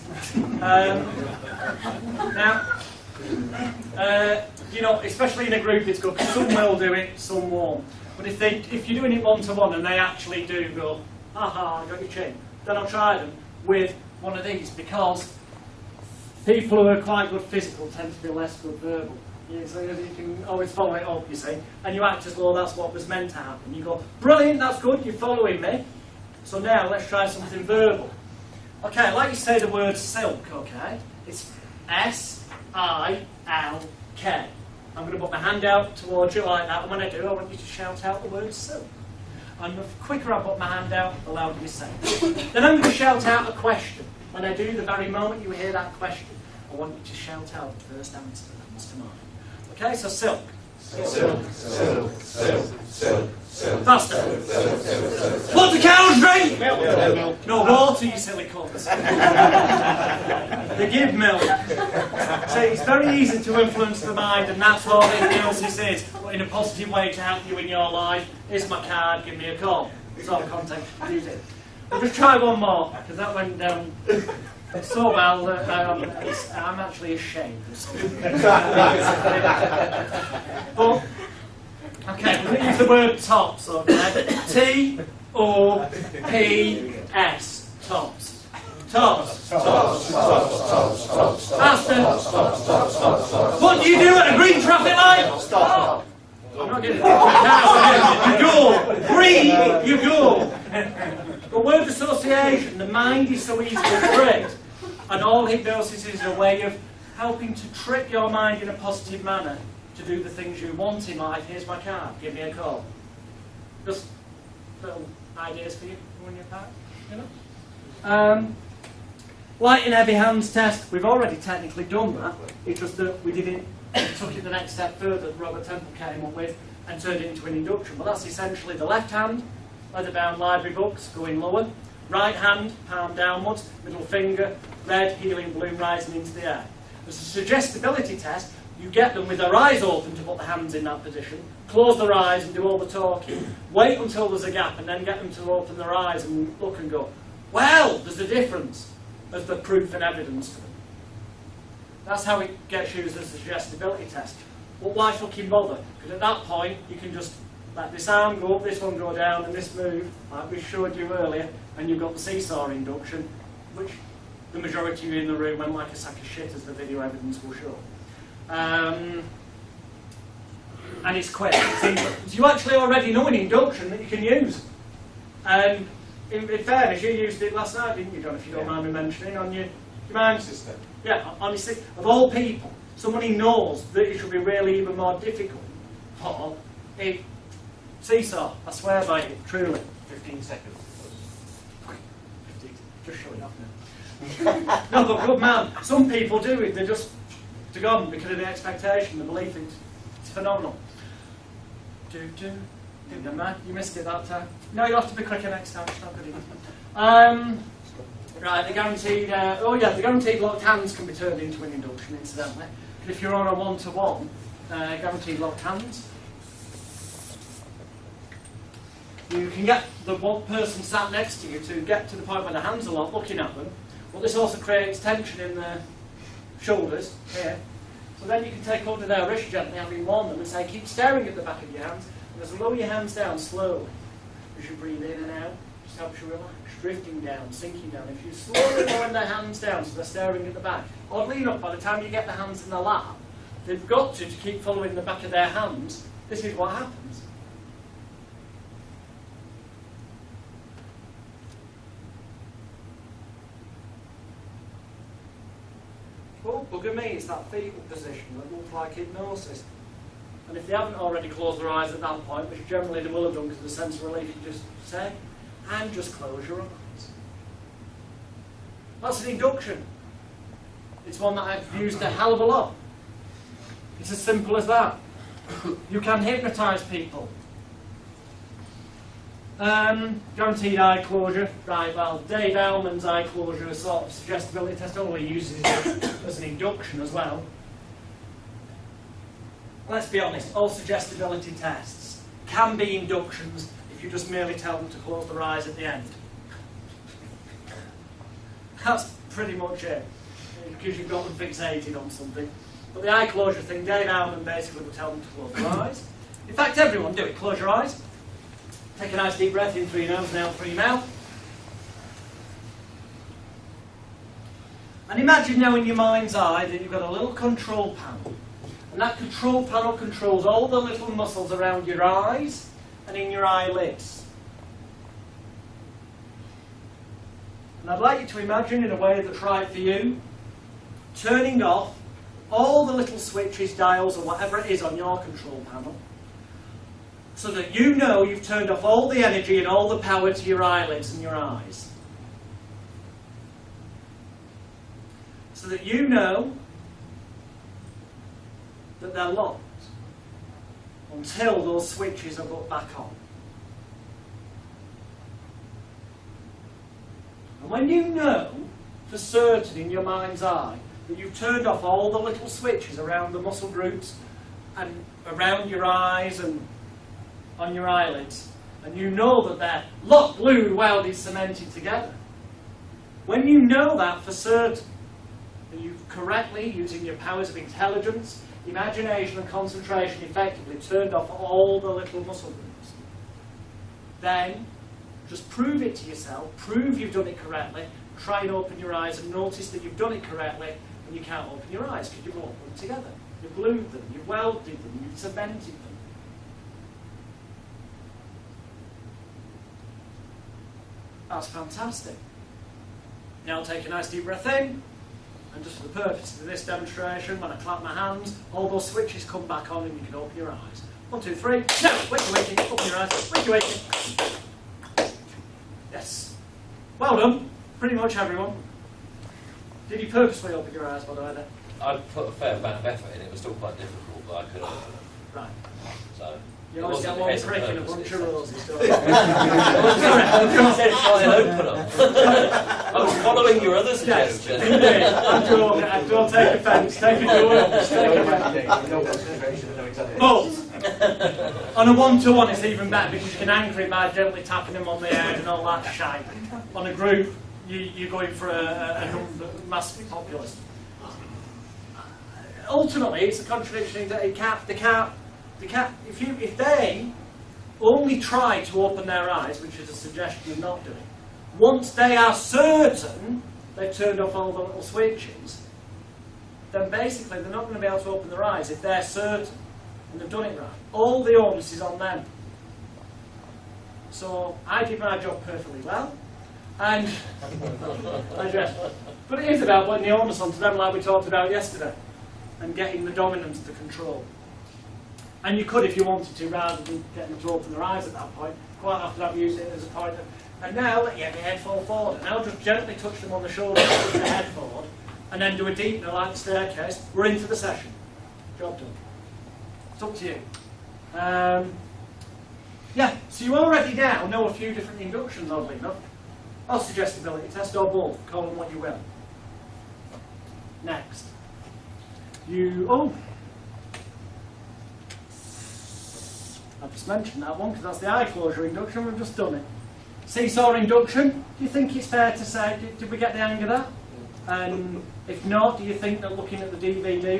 You know, especially in a group, it's good, because some will do it, some won't. But if you're doing it one-to-one and they actually do go, ha, I got your chin, then I'll try them with one of these, because people who are quite good physical tend to be less good verbal. So you can always follow it up, you see, and you act as though that's what was meant to happen. You go, brilliant, that's good, you're following me. So now let's try something verbal. Okay, I'd like you to say the word silk, okay? It's S-I-L-K. I'm going to put my hand out towards you like that, and when I do, I want you to shout out the word silk. And the quicker I put my hand out, the louder you say it. Then I'm going to shout out a question. When I do, the very moment you hear that question, I want you to shout out the first answer that comes to mind. Okay, so silk. Silk, silk, silk, silk, silk. Faster. What do cows drink? Milk. No water, you silly cunts. They give milk. So it's very easy to influence the mind, and that's what hypnosis is, but in a positive way to help you in your life. Here's my card, give me a call. It's all context use it. We'll just try one more, because that went down so well that I'm actually ashamed. But, okay, we're going to use the word tops, okay? T-O-P-S. Tops. Tops. Faster. What do you do at a green traffic light? Stop. I'm not getting it. You go. Green, you go. But word association, the mind is so easily tricked, and all hypnosis is a way of helping to trick your mind in a positive manner to do the things you want in life. Here's my card, give me a call. Just little ideas for you when you're back, you know? Light and heavy hands test, we've already technically done that. It's just that we didn't, took it the next step further that Robert Temple came up with and turned it into an induction. But that's essentially the left hand, leather-bound library books going lower, right hand, palm downwards, middle finger, red, healing balloon rising into the air. As a suggestibility test, you get them with their eyes open to put the hands in that position, close their eyes and do all the talking, wait until there's a gap and then get them to open their eyes and look and go, well, there's a difference, as the proof and evidence to them. That's how it gets used as a suggestibility test. But why fucking bother? Because at that point, you can just let this arm go up, this one go down, and this move, like we showed you earlier, and you've got the seesaw induction, which the majority of you in the room went like a sack of shit, as the video evidence will show. And it's quick. So you actually already know an induction that you can use. And in fairness, you used it last night, didn't you, John, if you don't mind me mentioning, on your mind system. Yeah, on your system. Of all people, somebody knows that it should be really even more difficult for a seesaw. I swear by it, truly. 15 seconds. 15. Just show it off now. No, but good man. Some people do it. They're just gone because of the expectation, the belief. It's phenomenal. Didn't matter. You missed it that time. No, you'll have to be quicker next time. It's not good enough. Right, the guaranteed. The guaranteed locked hands can be turned into an induction, incidentally. If you're on a one-to-one, guaranteed locked hands. You can get the one person sat next to you to get to the point where the hands are locked, looking at them. But this also creates tension in the shoulders here. So then you can take hold of their wrist gently, having warned them, and say, keep staring at the back of your hands. And as you lower your hands down slowly, as you breathe in and out, just helps you relax, drifting down, sinking down. If you slowly lower their hands down so they're staring at the back, oddly enough, by the time you get the hands in the lap, they've got to keep following the back of their hands, this is what happens. Oh, bugger me, it's that fetal position that looks like hypnosis. And if they haven't already closed their eyes at that point, which generally they will have done because of the sense of relief you just say, and just close your eyes. That's an induction. It's one that I've used a hell of a lot. It's as simple as that. You can hypnotise people. Guaranteed eye closure. Right, well, Dave Ellman's eye closure is sort of suggestibility test, although he uses it as an induction as well. Let's be honest, all suggestibility tests can be inductions if you just merely tell them to close their eyes at the end. That's pretty much it, because you've got them fixated on something. But the eye closure thing, Dave Ellman basically will tell them to close their eyes. In fact, everyone do it. Close your eyes. Take a nice deep breath in through your nose and out through your mouth. And imagine now in your mind's eye that you've got a little control panel. And that control panel controls all the little muscles around your eyes and in your eyelids. And I'd like you to imagine, in a way that's right for you, turning off all the little switches, dials, or whatever it is on your control panel, so that you know you've turned off all the energy and all the power to your eyelids and your eyes. So that you know that they're locked until those switches are put back on. And when you know for certain in your mind's eye that you've turned off all the little switches around the muscle groups and around your eyes and on your eyelids, and you know that they're locked, glued, welded, cemented together, when you know that for certain, that you've correctly, using your powers of intelligence, imagination and concentration, effectively turned off all the little muscle groups, then just prove it to yourself, prove you've done it correctly, try and open your eyes and notice that you've done it correctly, and you can't open your eyes because you've locked them together. You've glued them, you've welded them, you've cemented them. That's fantastic. Now take a nice deep breath in, and just for the purpose of this demonstration, when I clap my hands, all those switches come back on and you can open your eyes. 1, 2, 3. Now, wakey, wakey, open your eyes. Wakey, wakey. Yes. Well done. Pretty much everyone. Did you purposely open your eyes, by the way, then? I put a fair amount of effort in. It was still quite difficult, but I could. Right. So. You always get one prick and a bunch of roses, don't you? I was following your other Yes, suggestion. indeed. I'm joking. I don't take offence. Take offence. Take offence. But on a one-to-one, it's even better because you can anchor it by gently tapping them on the head and all that shite. On a group, you're going for a mass populace. Ultimately, it's a contradiction that if they only try to open their eyes, which is a suggestion of not doing, once they are certain they've turned off all the little switches, then basically they're not going to be able to open their eyes if they're certain and they've done it right. All the onus is on them. So I did my job perfectly well, and but it is about putting the onus onto them, like we talked about yesterday, and getting the dominance to control. And you could, if you wanted to, rather than getting them to open their eyes at that point, quite often I've used it as a point of, and now let your head fall forward. And I'll just gently touch them on the shoulder, push their head forward, and then do a deepener like the staircase. We're into the session. Job done. It's up to you. Yeah, so you already now know a few different inductions, oddly enough. Or suggestibility test, or both. Call them what you will. Next. I've just mentioned that one because that's the eye closure induction. We've just done it. Seesaw induction. Do you think it's fair to say, did we get the hang of that? And if not, do you think that looking at the DVD,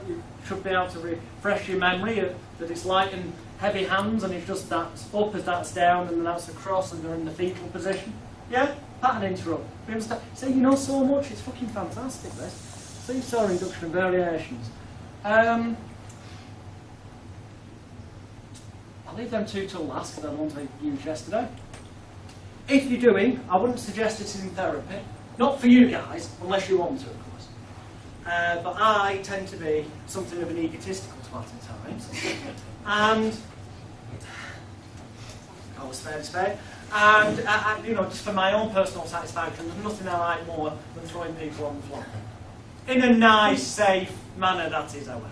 you should be able to refresh your memory that it's light and heavy hands, and it's just that's up as that's down, and then that's across, and they're in the fetal position? Yeah? Pattern interrupt. We understand? See, you know so much. It's fucking fantastic, this. Seesaw induction and variations. I'll leave them two till last because I want to use yesterday. If you're doing, I wouldn't suggest it in therapy. Not for you guys, unless you want to, of course. But I tend to be something of an egotistical twat at times. And I was fair to say. And you know, just for my own personal satisfaction, there's nothing I like more than throwing people on the floor. In a nice, safe manner, that is, however.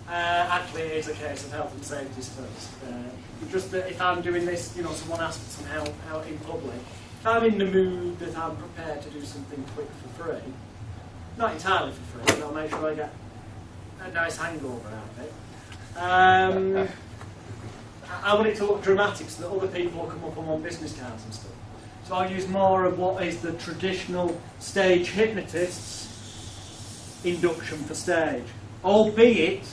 Actually, it is a case of health and safety first. Just that if I'm doing this, you know, someone asks for some help out in public, if I'm in the mood that I'm prepared to do something quick for free, not entirely for free, but I'll make sure I get a nice hangover out of it. I want it to look dramatic so that other people will come up and want business cards and stuff. So I'll use more of what is the traditional stage hypnotist's induction for stage. Albeit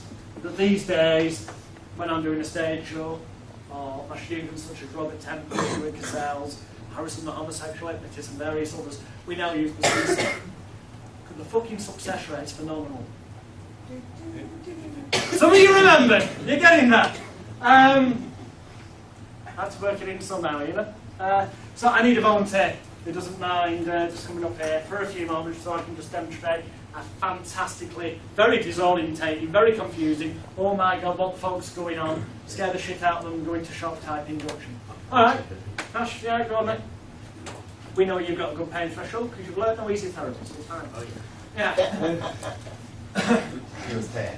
that these days, when I'm doing a stage show, or my students such as Robert Temple, Stuart Cassels, Harrison the homosexual hypnotist and various others, we now use the success. The fucking success rate's phenomenal. Some of you remember, you're getting that. I had to work it in somehow, you know. So I need a volunteer who doesn't mind just coming up here for a few moments so I can just demonstrate a fantastically, very disorientating, very confusing, oh my god, what the fuck's going on, scare the shit out of them, go into shock type induction. Alright, Ash, yeah, go on then. We know you've got a good pain threshold because you've learned no easy therapy, so it's fine. Oh, Yeah. He was 10.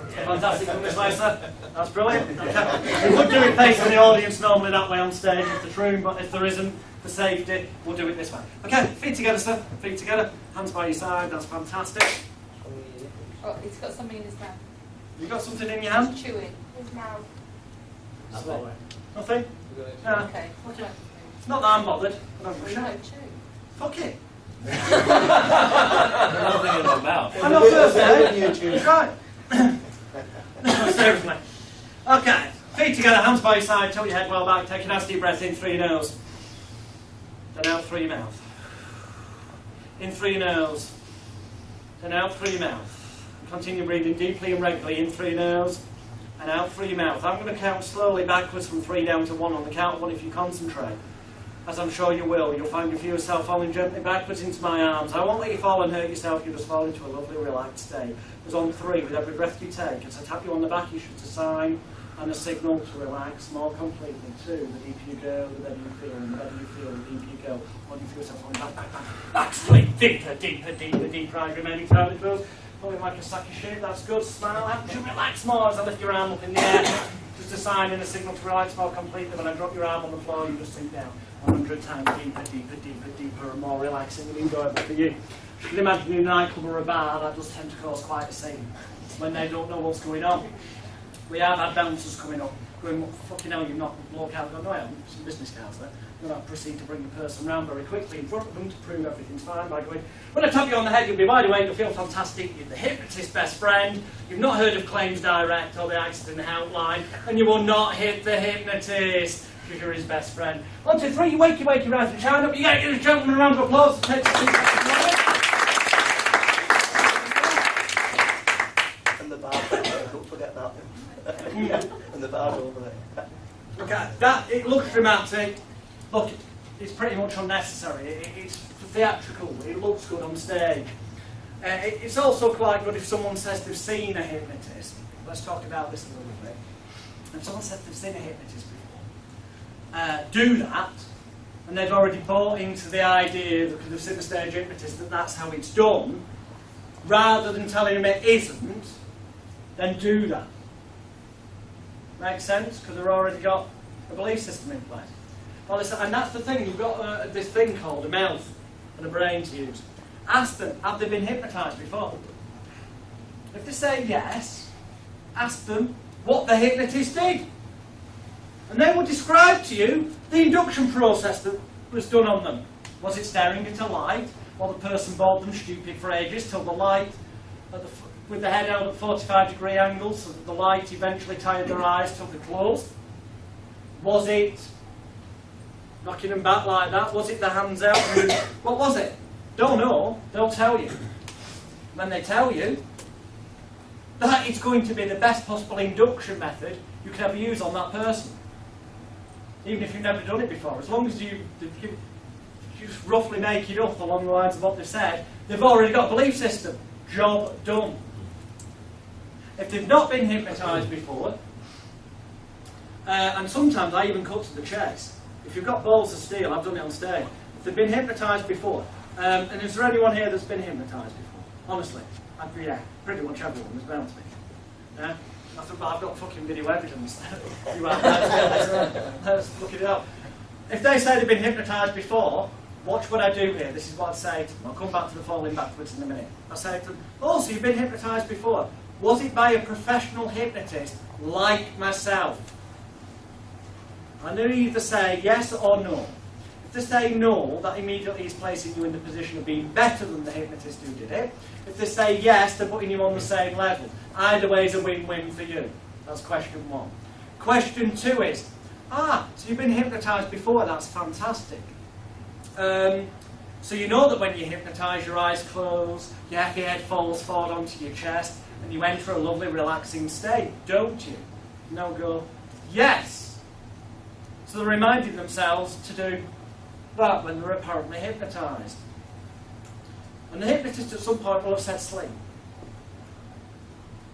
Fantastic, Miss Lisa. That's brilliant. Okay. We would do it facing the audience normally that way on stage if there's room, but if there isn't, for safety, we'll do it this way. Okay, feet together, sir. Feet together. Hands by your side. That's fantastic. Oh, he's got something in his mouth. You got something in your hand? He's chewing. His mouth. Slowly. Nothing? Yeah. Okay. Okay. It's not that I'm bothered. I don't We give a don't shit. chew. Fuck it. Nothing in my mouth. I'm not Thursday. You choose. Right. No, seriously. Okay. Feet together, hands by your side, tilt your head well back, take a nice deep breath in through your nose. Then out through your mouth. In through your nose. Then out through your mouth. Continue breathing deeply and regularly in through your nose and out through your mouth. I'm going to count slowly backwards from 3 down to 1. On the count of 1, if you concentrate, as I'm sure you will, you'll find yourself falling gently backwards into my arms. I won't let you fall and hurt yourself, you'll just fall into a lovely relaxed state. Because on 3, with every breath you take, as I tap you on the back, you shoot a sign and a signal to relax more completely. 2, the deeper you go, the better you feel, and the better you feel, the deeper you go. When you feel yourself falling back, straight, deeper, deeper, deeper, deeper, as remaining tightly closed. Falling like a sack of shit, that's good. Smile out, you relax more as I lift your arm up in the air. Just a sign and a signal to relax more completely. When I drop your arm on the floor, you just sink down 100 times deeper, deeper, deeper, deeper, and more relaxing than enjoyable for you. You can imagine in a nightclub or a bar, that does tend to cause quite a scene when they don't know what's going on. We have had bouncers coming up, going, what fucking hell, you've knocked the bloke out. No, I haven't. Some business cards there. Then I'll proceed to bring the person round very quickly in front of them to prove everything's fine by going, when I tap you on the head, you'll be wide awake, you'll feel fantastic, you're the hypnotist's best friend, you've not heard of Claims Direct or the Accident Helpline, and you will not hit the hypnotist, because you're his best friend. 1, 2, 3, you wake, you rise and shine up, you get this gentleman a round of applause to take the seat. And the bar, don't forget that one. And the bar's over there. Okay, that, it looks dramatic. Look, it's pretty much unnecessary. It's theatrical. It looks good on stage. It's also quite good if someone says they've seen a hypnotist. Let's talk about this a little bit. If someone says they've seen a hypnotist before, do that, and they've already bought into the idea, because they've seen a stage hypnotist, that that's how it's done, rather than telling them it isn't, then do that. Makes sense? Because they've already got a belief system in place. Well, and that's the thing, you've got this thing called a mouth and a brain to use. Ask them, have they been hypnotised before? If they say yes, ask them what the hypnotist did. And they will describe to you the induction process that was done on them. Was it staring into light, while the person bored them stupid for ages till the light, with the head held at 45-degree angles, so that the light eventually tired their eyes till they closed? Was it knocking them back like that? Was it the hands out? What was it? Don't know. They'll tell you. When they tell you, that is going to be the best possible induction method you can ever use on that person. Even if you've never done it before, as long as you just roughly make it up along the lines of what they've said, they've already got a belief system. Job done. If they've not been hypnotised before, and sometimes I even cut to the chase. If you've got balls of steel, I've done it on stage. If they've been hypnotised before, and is there anyone here that's been hypnotised before? Honestly, yeah, pretty much everyone has been to me. Yeah? I've got fucking video evidence. Let's look it up. If they say they've been hypnotised before, watch what I do here. This is what I'd say to them. I'll come back to the falling backwards in a minute. I say to them, oh, so you've been hypnotised before. Was it by a professional hypnotist like myself? And they either say yes or no. If they say no, that immediately is placing you in the position of being better than the hypnotist who did it. If they say yes, they're putting you on the same level. Either way is a win-win for you. That's question one. Question two is, so you've been hypnotised before, that's fantastic. So you know that when you hypnotise, your eyes close, your head falls forward onto your chest, and you enter a lovely relaxing state, don't you? Now go, yes. So they're reminding themselves to do that when they're apparently hypnotised. And the hypnotist at some point will have said sleep.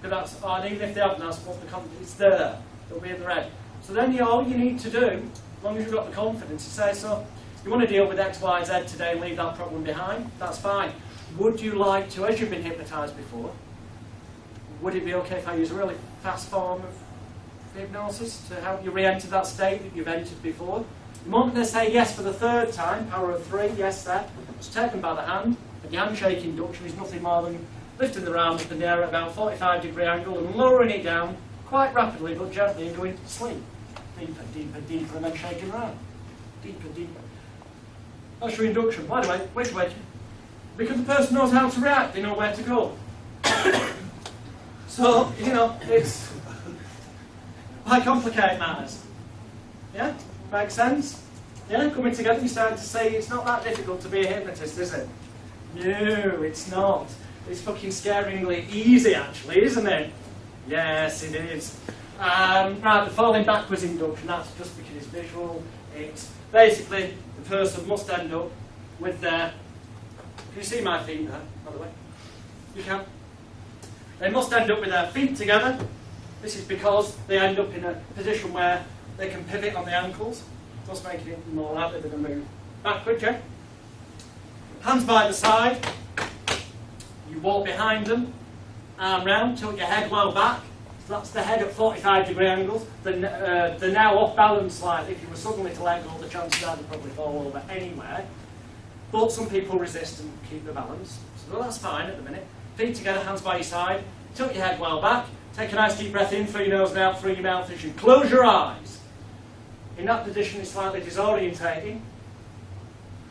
And even if they haven't, that's what it's there. It'll be in the red. So then all you need to do, as long as you've got the confidence, to say, so you want to deal with X, Y, Z today and leave that problem behind? That's fine. Would you like to, as you've been hypnotised before, would it be okay if I use a really fast form of hypnosis to help you re-enter that state that you've entered before? The moment they say yes for the third time, power of three, yes there, just take them by the hand. And the handshake induction is nothing more than lifting the arm up in the air at about 45-degree angle and lowering it down quite rapidly but gently and going to sleep. Deeper, deeper, deeper, and then shaking around. Deeper, deeper. That's your induction. By the way, which way? Because the person knows how to react, they know where to go. So, it's why complicate matters? Yeah? Makes sense? Yeah? Coming together, you're starting to say it's not that difficult to be a hypnotist, is it? No, it's not. It's fucking scaringly easy, actually, isn't it? Yes, it is. Right, the falling backwards induction, that's just because it's visual. It's basically the person must end up with their... Can you see my feet there, by the way? You can. They must end up with their feet together. This is because they end up in a position where they can pivot on the ankles, thus making it more likely they're going to move backwards, yeah? Hands by the side. You walk behind them, arm round, tilt your head well back. So that's the head at 45-degree angles. They're now off balance slightly. If you were suddenly to let go, the chances are they'd probably fall over anyway. But some people resist and keep the balance. So that's fine at the minute. Feet together, hands by your side. Tilt your head well back. Take a nice deep breath in through your nose and out through your mouth as you close your eyes. In that position, it's slightly disorientating.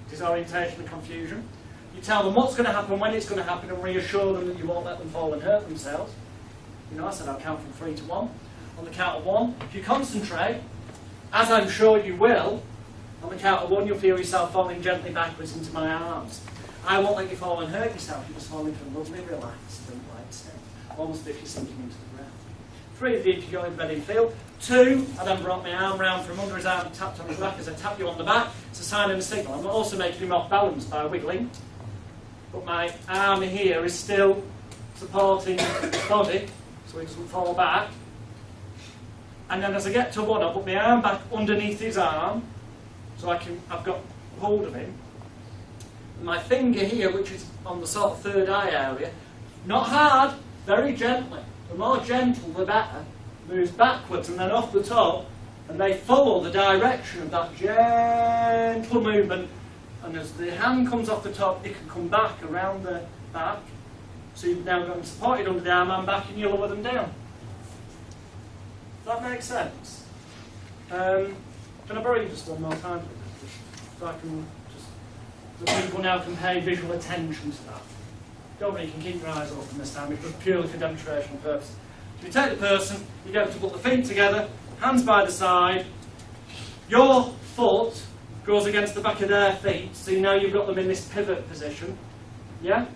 Disorientation and confusion. You tell them what's going to happen, when it's going to happen, and reassure them that you won't let them fall and hurt themselves. I said I'll count from 3 to 1. On the count of 1, if you concentrate, as I'm sure you will, on the count of 1 you'll feel yourself falling gently backwards into my arms. I won't let you fall and hurt yourself, you just fall into a lovely, relaxed and light state. Almost as if you're sinking into the ground. 3, deep you go in bed and feel. 2, I then brought my arm round from under his arm and tapped on his back as I tap you on the back. It's a sign and a signal. I'm also making him off balance by wiggling. But my arm here is still supporting his body, so he doesn't fall back. And then as I get to 1, I put my arm back underneath his arm, so I've got hold of him. And my finger here, which is on the sort of third eye area, not hard, very gently. The more gentle, the better. Moves backwards and then off the top, and they follow the direction of that gentle movement. And as the hand comes off the top, it can come back around the back. So you've now got them supported under the arm and back, and you lower them down. Does that make sense? Can I borrow you just one more time, please? So I can the people now can pay visual attention to that. Don't worry, you can keep your eyes open this time, it's just purely for demonstration purposes. So you take the person, you get them to put the feet together, hands by the side, your foot goes against the back of their feet, so you know you've got them in this pivot position. Yeah?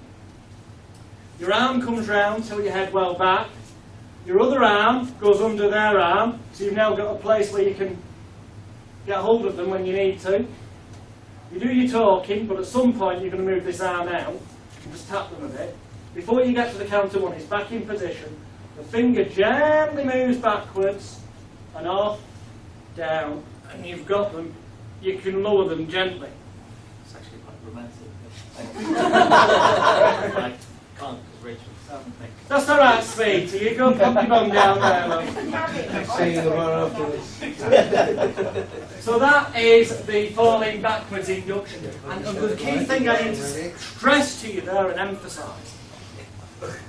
Your arm comes round, tilt your head well back, Your other arm goes under their arm, so you've now got a place where you can get hold of them when you need to. You do your talking, but at some point you're going to move this arm out. You can just tap them a bit. Before you get to the count of 1, it's back in position. The finger gently moves backwards and off, down, and you've got them. You can lower them gently. It's actually quite romantic. I can't, because Rachel. That's all right, sweetie. You go pop your bum down there, love. See you tomorrow afterwards. So that is the falling backwards induction. And the key thing I need to stress to you there and emphasise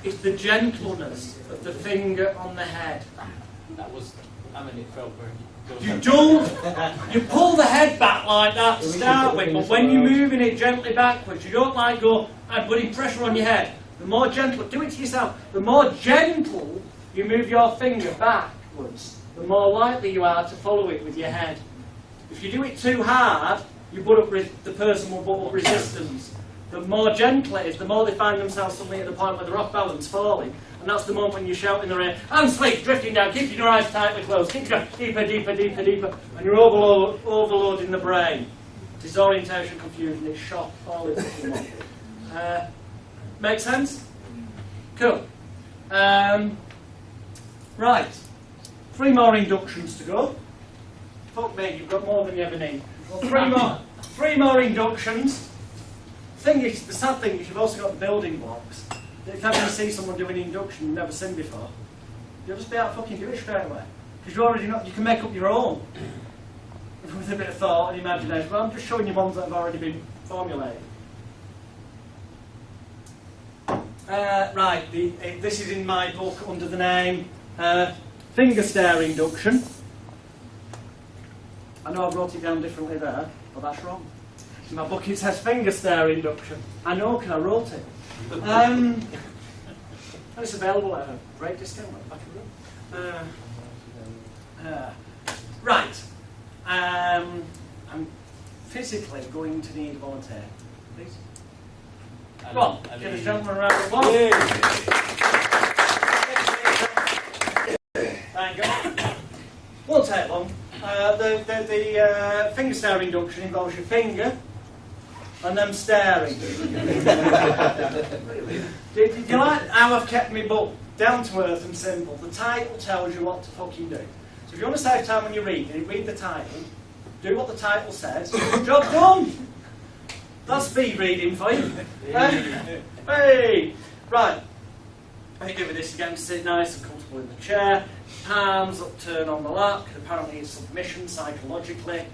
is the gentleness of the finger on the head. That was, I mean, it felt very... You don't, you pull the head back like that to start with, but when you're moving it gently backwards, you don't like go, I'm putting pressure on your head. The more gentle, do it to yourself, the more gentle you move your finger backwards, the more likely you are to follow it with your head. If you do it too hard, you put up the person will put up resistance. The more gentle it is, the more they find themselves suddenly at the point where they're off balance, falling, and that's the moment when you shout in their ear, and sleep, drifting down, keeping your eyes tightly closed, keep going deeper, deeper, deeper, deeper, and you're overloading the brain. Disorientation, confusion, it's shock, all in one. Make sense? Cool. Right. 3 more inductions to go. Fuck me, you've got more than you ever need. Well, 3 more inductions. The sad thing is you've also got the building blocks. If ever you see someone doing induction you've never seen before, you'll just be able to fucking do it straight away. Because you already know, you can make up your own. With a bit of thought and imagination. But I'm just showing you ones that have already been formulated. Right, this is in my book under the name Finger Stare Induction. I know I wrote it down differently there, but that's wrong. In my book it says Finger Stare Induction. I know because I wrote it. And it's available at a great discount at the back of the room. Right. I'm physically going to need a volunteer, please. Go on, give this gentleman a round of applause. Thank you. Won't take long. The finger stare induction involves your finger and them staring. Do you like how I've kept my book down to earth and simple? The title tells you what to fucking do. So if you want to save time when you read it, read the title, do what the title says, job done! That's speed reading for you. Hey! Right. How you do with this? You're getting to sit nice and comfortable in the chair, palms upturned on the lap, because apparently it's submission psychologically.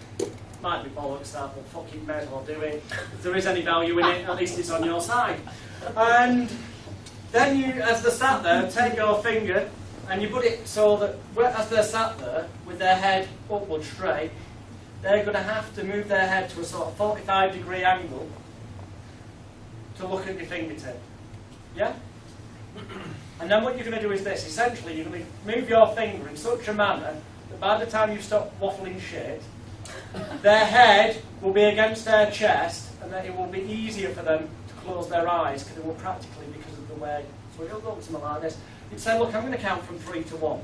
Might be bollocks that, but fucking may as well do it. If there is any value in it, at least it's on your side. And then you, as they're sat there, take your finger and you put it so that as they're sat there with their head upward straight, they're going to have to move their head to a sort of 45-degree angle to look at your fingertip. Yeah? And then what you're going to do is this. Essentially, you're going to move your finger in such a manner that by the time you stop waffling shit, their head will be against their chest, and then it will be easier for them to close their eyes, because it will practically, because of the way. So you'll go something like this. You'd say, look, I'm going to count from 3 to 1.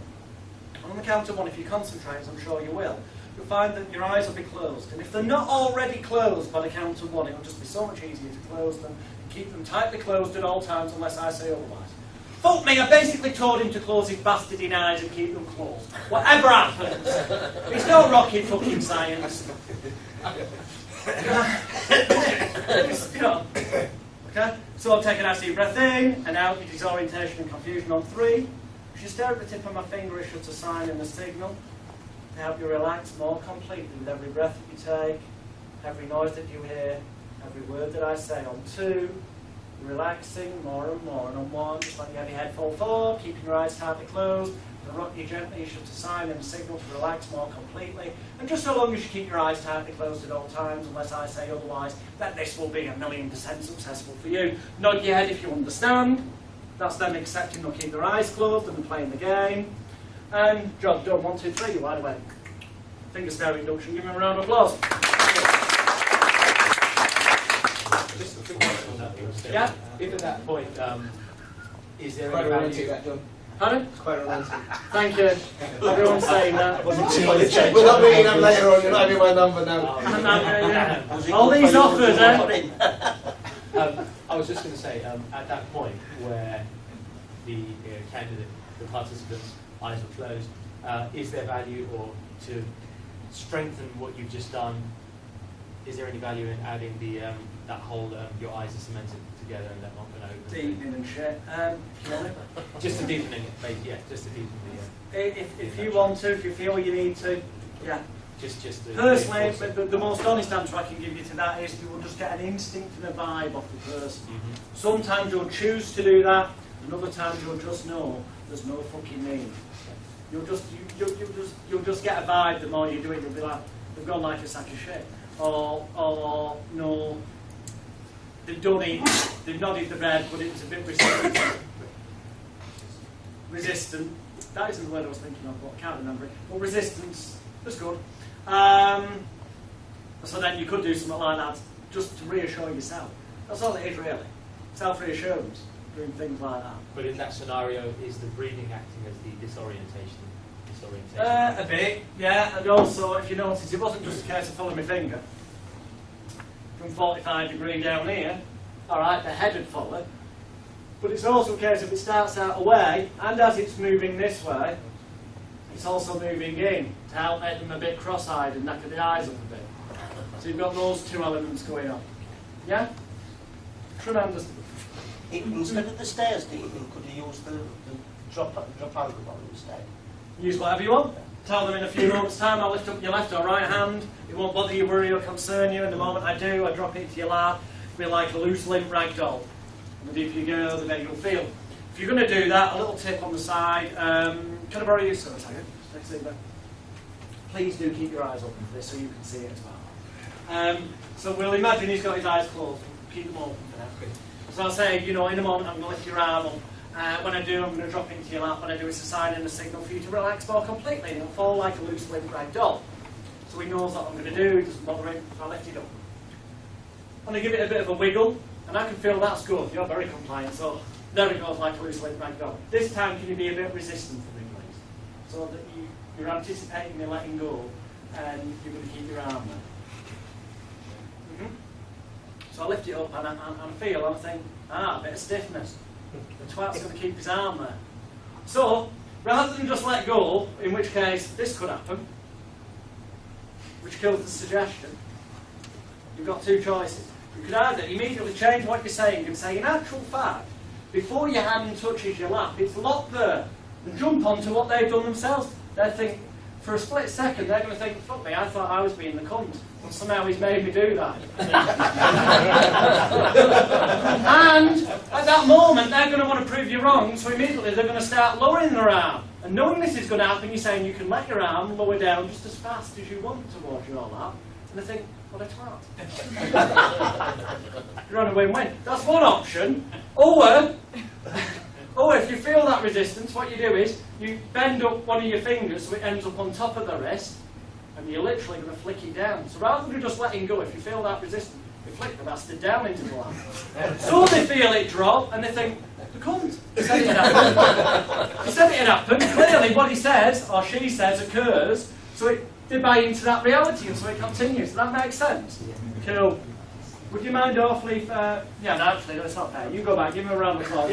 On the count of 1, if you concentrate, as I'm sure you will, you'll find that your eyes will be closed. And if they're not already closed by the count of 1, it'll just be so much easier to close them and keep them tightly closed at all times, unless I say otherwise. Fuck me, I basically told him to close his bastarding eyes and keep them closed. Whatever happens. It's no rocket fucking science. You know. Okay? So I'll take a nice deep breath in, and out, your disorientation and confusion on 3. You should stare at the tip of my finger as a sign and a signal to help you relax more completely with every breath that you take, every noise that you hear, every word that I say. On 2, relaxing more and more, and on 1, just let your heavy head fall forward, keeping your eyes tightly closed. To rock you gently, you should a sign and a signal to relax more completely. And just so long as you keep your eyes tightly closed at all times, unless I say otherwise, then this will be 1,000,000% successful for you. Nod your head if you understand. That's them accepting they'll keep their eyes closed and playing the game. And job done. 1, 2, 3, you're wide awake. Finger stare induction. Give me a round of applause. Just a quick question on that. Yeah? If at that point, is there Quite any romantic, value? that, John. Pardon? It's quite romantic. Thank you. Everyone's saying that. Was it too much? We're not meeting up later on, you're not having my number now. Was it All good these for you offers, to eh? put in? I was just going to say, at that point where the candidate, the participants' eyes were closed, is there value, or to strengthen what you've just done, is there any value in adding the that whole your eyes are cemented together and that not going to open? Deepening and shit. If you want it. Just to deepening it, yeah, just to deepen the. If you want to, if you feel you need to, yeah. Just to Personally, reinforce it. the most honest answer I can give you to that is you will just get an instinct and a vibe off the person. Mhm. Sometimes you'll choose to do that, and other times you'll just know there's no fucking need. You'll just get a vibe the more you do it. You'll be like, they've gone like a sack of shit, or no, they've done it, they've nodded the bread, but it was a bit resistant. That isn't the word I was thinking of, but I can't remember it. But resistance, that's good. So then you could do something like that just to reassure yourself. That's all it is really. Self-reassurance, doing things like that. But in that scenario, is the breathing acting as the disorientation? A bit, yeah. And also, if you notice, it wasn't just a case of following my finger from 45 degrees down here. All right, the head had followed. But it's also a case of it starts out away, and as it's moving this way, it's also moving in to help make them a bit cross-eyed and knacker the eyes up a bit. So you've got those two elements going on. Yeah? Tremendous. Instead of the stairs, do you think, could you use the drop angle one instead? Use whatever you want. Tell them in a few moments' time, I'll lift up your left or right hand. It won't bother you, worry or concern you. And the moment I do, I drop it into your lap. It'll be like a loose limp rag doll. The deeper you go, the better you'll feel. If you're going to do that, a little tip on the side. Can I borrow you for a second? Next thing, please do keep your eyes open for this so you can see it as well. So we'll imagine he's got his eyes closed. Keep them open for now. So I'll say, you know, in a moment I'm going to lift your arm up. When I do, I'm going to drop it into your lap. When I do, it's a sign and a signal for you to relax more completely. And it'll fall like a loose limp rag doll. So he knows what I'm going to do. It doesn't bother him if I lift it up. I'm going to give it a bit of a wiggle. And I can feel that's good. You're very compliant. So there it goes like a loose limp rag doll. This time, can you be a bit resistant for me, please? So that you're anticipating me letting go and you're going to keep your arm there. So I lift it up and I feel, and I think, a bit of stiffness. The twat's going to keep his arm there. So, rather than just let go, in which case this could happen, which kills the suggestion, you've got two choices. You could either immediately change what you're saying and say, in actual fact, before your hand touches your lap, it's locked there, and jump onto what they've done themselves. They think, for a split second, they're going to think, fuck me, I thought I was being the cunt. And somehow he's made me do that. And at that moment, they're going to want to prove you wrong, so immediately they're going to start lowering their arm. And knowing this is going to happen, you're saying you can let your arm lower down just as fast as you want towards your lap. And they think, well, it's right. You're on a win-win. That's one option. Or if you feel that resistance, what you do is you bend up one of your fingers so it ends up on top of the wrist, and you're literally going to flick it down. So rather than just letting go, if you feel that resistance, you flick the bastard down into the lap. So they feel it drop, and they think, the cunt, he said it had happened. He said it had happened. Clearly what he says, or she says, occurs, so they buy into that reality, and so it continues. Does that make sense? Cool. Would you mind awfully if... yeah, no, actually, no, it's not fair. You go back, give me a round of applause.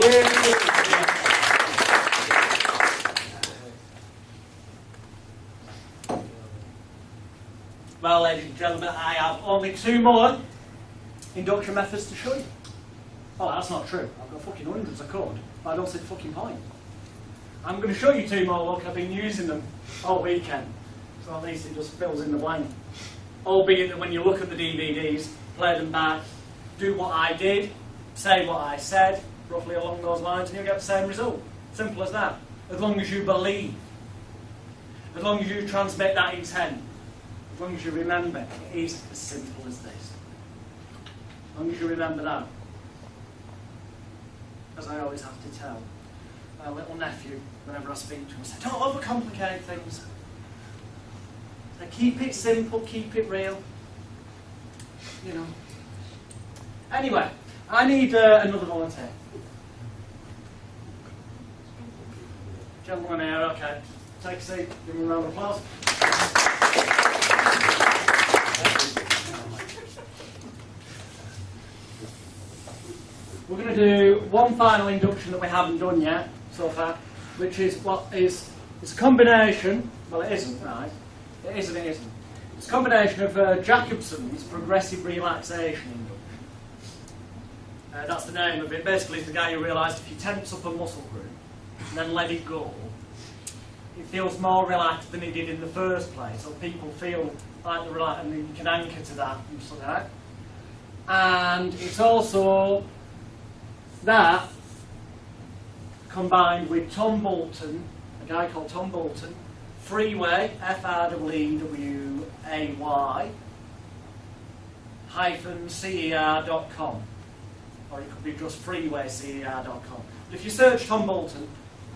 Well, ladies and gentlemen, I have only 2 more induction methods to show you. Oh, that's not true. I've got fucking hundreds of code, but I don't see the fucking point. I'm going to show you 2 more, look, I've been using them all weekend. So at least it just fills in the blank. Albeit that when you look at the DVDs, play them back, do what I did, say what I said, roughly along those lines, and you'll get the same result. Simple as that. As long as you believe. As long as you transmit that intent. As long as you remember, it is as simple as this. As long as you remember that. As I always have to tell my little nephew, whenever I speak to him, I say, don't overcomplicate things. So keep it simple, keep it real. You know. Anyway, I need another volunteer. Gentleman here, okay. Take a seat, give him a round of applause. We're going to do one final induction that we haven't done yet so far, which is it's a combination, well it isn't, right? It is and it isn't. It's a combination of Jacobson's progressive relaxation induction. That's the name of it. Basically, it's the guy who realised if you tense up a muscle group and then let it go, it feels more relaxed than it did in the first place. So people feel like they're relaxed, and you can anchor to that and stuff like that. And it's also that combined with Tom Bolton, a guy called Tom Bolton, Freeway, FREEWAY, -CER.com. Or it could be just freewaycer.com. But if you search Tom Bolton,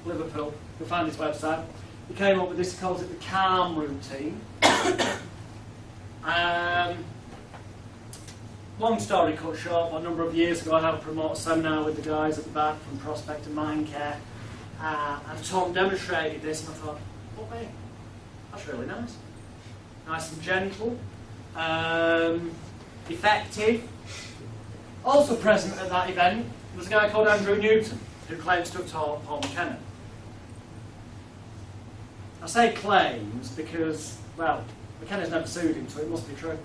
Liverpool, you'll find his website. He came up with this, he calls it the calm routine. Long story cut short, a number of years ago I had a promote seminar with the guys at the back from Prospect and Mindcare, and Tom demonstrated this, and I thought, what me? That's really nice. Nice and gentle, effective. Also present at that event was a guy called Andrew Newton, who claims to have taught Paul McKenna. I say claims because, well, McKenna's never sued him, so it must be true.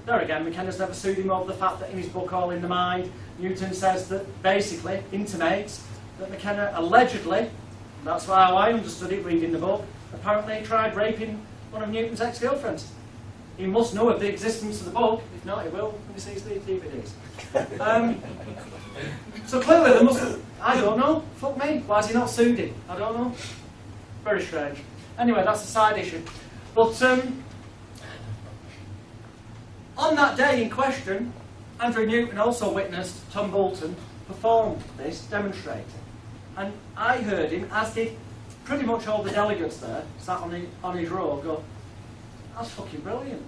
There again, McKenna's never sued him over the fact that in his book All in the Mind, Newton says that, basically, intimates that McKenna allegedly, that's how I understood it reading the book, apparently tried raping one of Newton's ex-girlfriends. He must know of the existence of the book, if not he will when he sees the DVDs. So clearly there must, I don't know, fuck me, why has he not sued him? I don't know. Very strange. Anyway, that's a side issue. But on that day in question, Andrew Newton also witnessed Tom Bolton perform this, demonstrating. And I heard him, as did pretty much all the delegates there, sat on his row, go, that's fucking brilliant.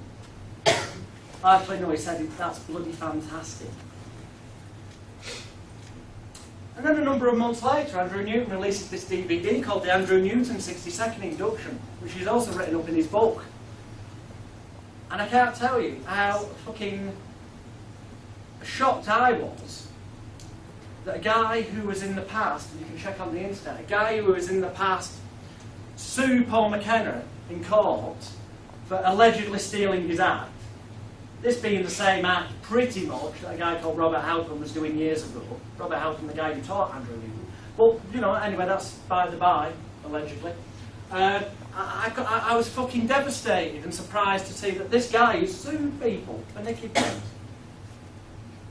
Actually, no, he said, that's bloody fantastic. And then a number of months later, Andrew Newton releases this DVD called the Andrew Newton 60-second Induction, which he's also written up in his book. And I can't tell you how fucking shocked I was that a guy who was in the past, and you can check on the internet, a guy who was in the past sued Paul McKenna in court for allegedly stealing his act. This being the same act, pretty much, that a guy called Robert Halpin was doing years ago. Robert Halpin, the guy who taught Andrew Newton. But, you know, anyway, that's by the by, allegedly. I was fucking devastated and surprised to see that this guy who sued people for naked things,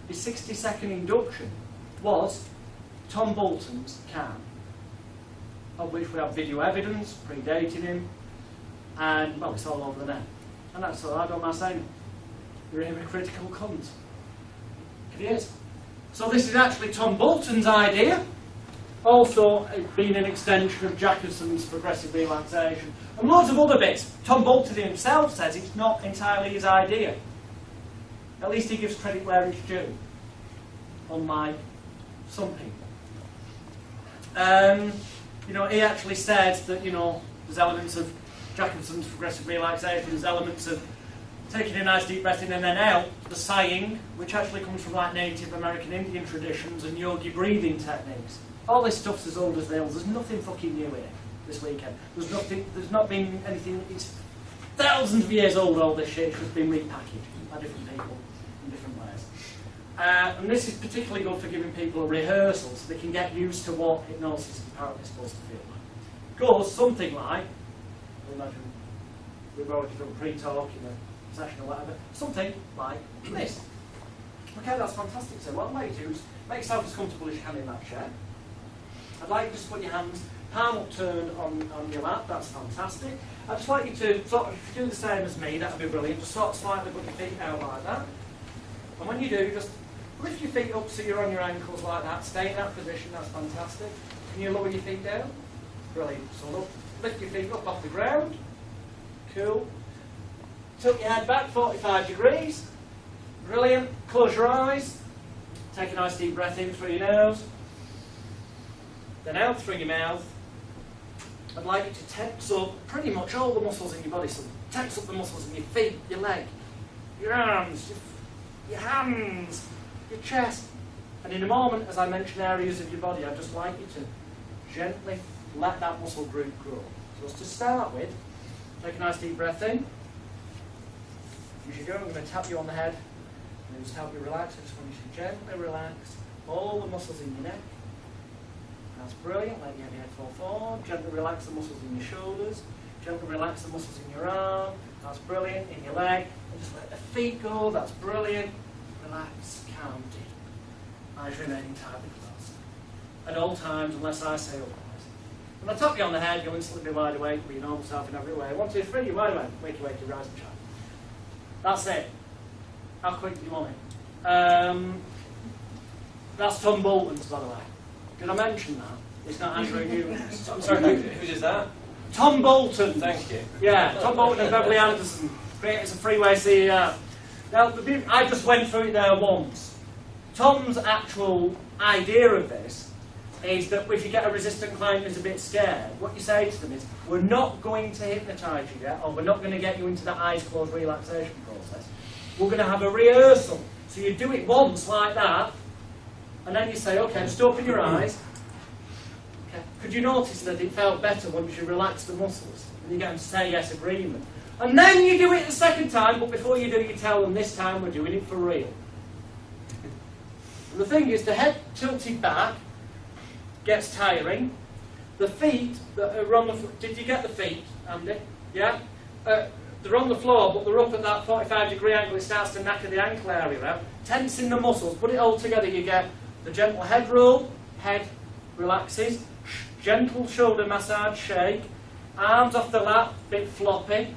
his 60-second induction was Tom Bolton's can, of which we have video evidence predating him, and, well, it's all over the net. And that's all I don't mind saying. You're a hypocritical cunt. It is. So this is actually Tom Bolton's idea, also being an extension of Jacobson's progressive relaxation, and loads of other bits. Tom Bolton himself says it's not entirely his idea. At least he gives credit where it's due, unlike some people. You know, he actually said that, you know, there's elements of Jacobson's progressive relaxation, there's elements of taking a nice deep breath in and then out, the sighing, which actually comes from like Native American Indian traditions and yogi breathing techniques. All this stuff's as old as nails. There's nothing fucking new here this weekend. There's not been anything, it's thousands of years old, all this shit. It's just been repackaged by different people in different ways. And this is particularly good for giving people a rehearsal so they can get used to what hypnosis is apparently supposed to feel like. It goes something like, imagine we've already done pre-talk in a session or whatever, something like this. Okay, that's fantastic. So what I'd like you to do is make yourself as comfortable as you can in that chair. I'd like you to put your hands palm upturned on your lap, that's fantastic. I'd just like you to sort of do the same as me, that would be brilliant. Just sort of slightly put your feet out like that. And when you do, just lift your feet up so you're on your ankles like that. Stay in that position, that's fantastic. Can you lower your feet down? Brilliant. So lift your feet up off the ground. Cool. Tilt your head back 45 degrees. Brilliant. Close your eyes. Take a nice deep breath in through your nose. Then out through your mouth. I'd like you to tense up pretty much all the muscles in your body. So tense up the muscles in your feet, your leg, your arms, your hands, your chest. And in a moment, as I mention areas of your body, I'd just like you to gently let that muscle group grow. So to start with, take a nice deep breath in. As you go, I'm going to tap you on the head and just help you relax. I just want you to gently relax all the muscles in your neck. That's brilliant. Let your head fall forward. Gently relax the muscles in your shoulders. Gently relax the muscles in your arm. That's brilliant. In your leg. And just let the feet go. That's brilliant. Relax, calm, deep. Eyes remaining tightly closed. At all times, unless I say otherwise. When I tap you on the head, you'll instantly be wide awake, be your normal self in every way. 1, 2, 3, you're wide awake. Wakey, wakey, rise and shine. That's it. How quick do you want it? That's Tom Bolton's, by the way. Did I mention that? It's not Andrew Newman's. I'm sorry, who is that? Tom Bolton. Thank you. Yeah, Tom Bolton and Beverly Anderson, created as a freeway CEO. Now, I just went through it there once. Tom's actual idea of this is that if you get a resistant client who's a bit scared, what you say to them is, we're not going to hypnotise you yet, or we're not going to get you into the eyes closed relaxation process. We're going to have a rehearsal. So you do it once like that, and then you say, okay, just open your eyes. Okay. Could you notice that it felt better once you relaxed the muscles? And you get them to say yes, agreement. And then you do it the second time, but before you do it, you tell them, this time we're doing it for real. And the thing is, the head tilted back gets tiring. The feet that are on the floor, did you get the feet, Andy? Yeah? They're on the floor, but they're up at that 45-degree angle. It starts to knacker the ankle area out. Tensing the muscles, put it all together, you get the gentle head roll, head relaxes, gentle shoulder massage, shake, arms off the lap, bit floppy,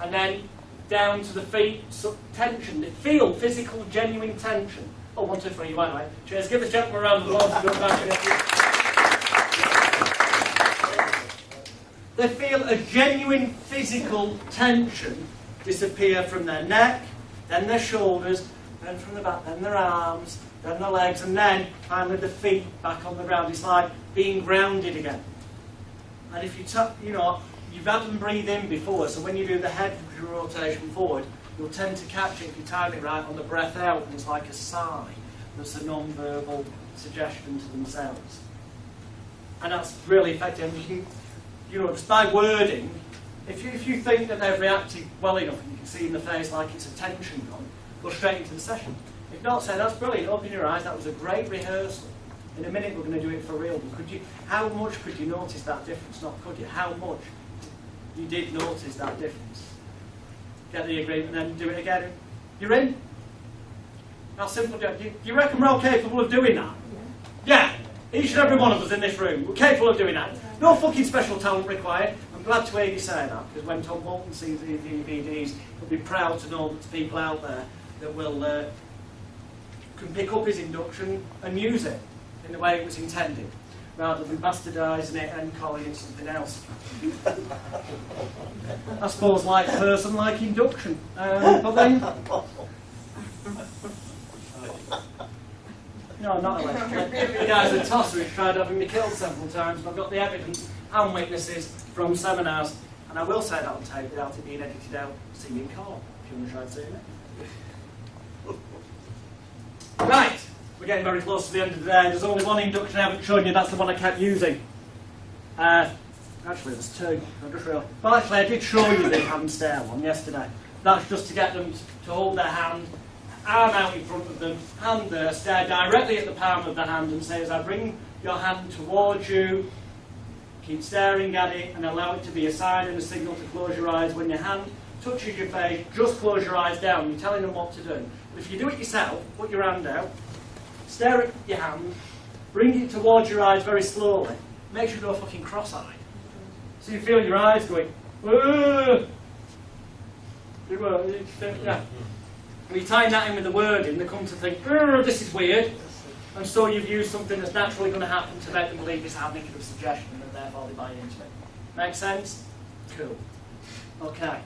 and then down to the feet, so tension. They feel physical, genuine tension. Oh, 1, 2, 3, you went away. Cheers, give this gentleman a round of applause to go back in it. They feel a genuine physical tension disappear from their neck, then their shoulders, then from the back, then their arms, then their legs, and then finally the feet back on the ground. It's like being grounded again. And if you you've had them breathe in before, so when you do the head rotation forward, you'll tend to catch it if you time it right on the breath out, and it's like a sigh. That's a non-verbal suggestion to themselves. And that's really effective. Just by wording, if you think that they've reacted well enough and you can see in the face like it's a tension gone, go straight into the session. If not, say, that's brilliant, open your eyes, that was a great rehearsal. In a minute we're going to do it for real. But how much could you notice that difference? Not could you? How much you did notice that difference? Get the agreement and then do it again. You're in? How simple do you reckon we're all capable of doing that? Yeah. Each and every one of us in this room, we're capable of doing that. No fucking special talent required. I'm glad to hear you say that, because when Tom Bolton sees the DVDs, he'll be proud to know that there's people out there that will can pick up his induction and use it in the way it was intended, rather than bastardising it and calling it something else. I suppose like person, like induction. But then... No, not allegedly. The guy's a tosser who's tried having me killed several times, but I've got the evidence and witnesses from seminars, and I will say that on tape without it being edited out. See me in court if you want to try and see it. Right, we're getting very close to the end of the day. There's only one induction I haven't shown you, that's the one I kept using. Actually, there's two. I just realised. Well, actually, I did show you the hand stare one yesterday. That's just to get them to hold their hand, arm out in front of them, hand there, stare directly at the palm of the hand and say, as I bring your hand towards you, keep staring at it and allow it to be a sign and a signal to close your eyes. When your hand touches your face, just close your eyes down. You're telling them what to do. But if you do it yourself, put your hand out, stare at your hand, bring it towards your eyes very slowly. Make sure you go fucking cross-eyed. So you feel your eyes going, yeah. When you tie that in with the wording, they come to think, this is weird. And so you've used something that's naturally going to happen to make them believe it's having a suggestion and therefore they buy into it. Make sense? Cool. Okay.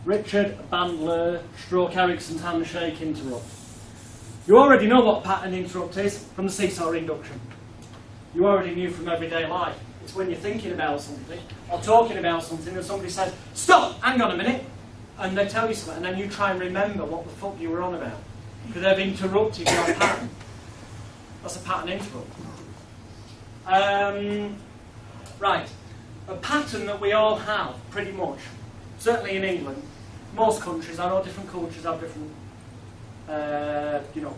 Richard Bandler, Stroke Erickson's handshake interrupt. You already know what pattern interrupt is from the seesaw induction. You already knew from everyday life. It's when you're thinking about something or talking about something and somebody says, stop, hang on a minute, and they tell you something, and then you try and remember what the fuck you were on about. Because they've interrupted your pattern. That's a pattern interrupt. Right. A pattern that we all have, pretty much, certainly in England, most countries, I know different countries have different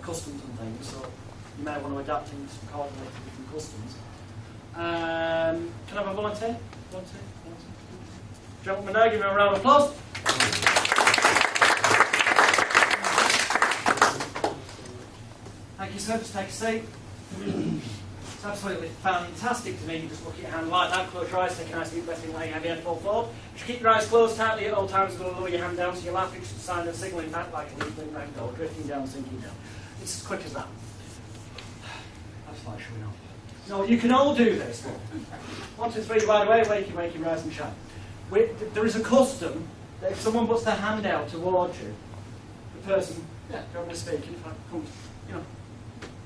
customs and things, so you may want to adapt things accordingly to different customs. Can I have a volunteer? Volunteer? Gentlemen there, give me a round of applause. Thank you, sir. Just take a seat. It's absolutely fantastic to me. You just look at your hand like that, close your eyes, take a nice deep breath in, lay your head fall forward. Just keep your eyes closed tightly at all times, going to lower your hand down so you're laughing, just a sign of signalling back like a leaping ragdoll, drifting down, sinking down. It's as quick as that. That's like showing off. No, you can all do this. 1, 2, 3, by the way, wakey, wakey, rise and shine. There is a custom that if someone puts their hand out towards you, the person, yeah, do you want me to speak? If I come,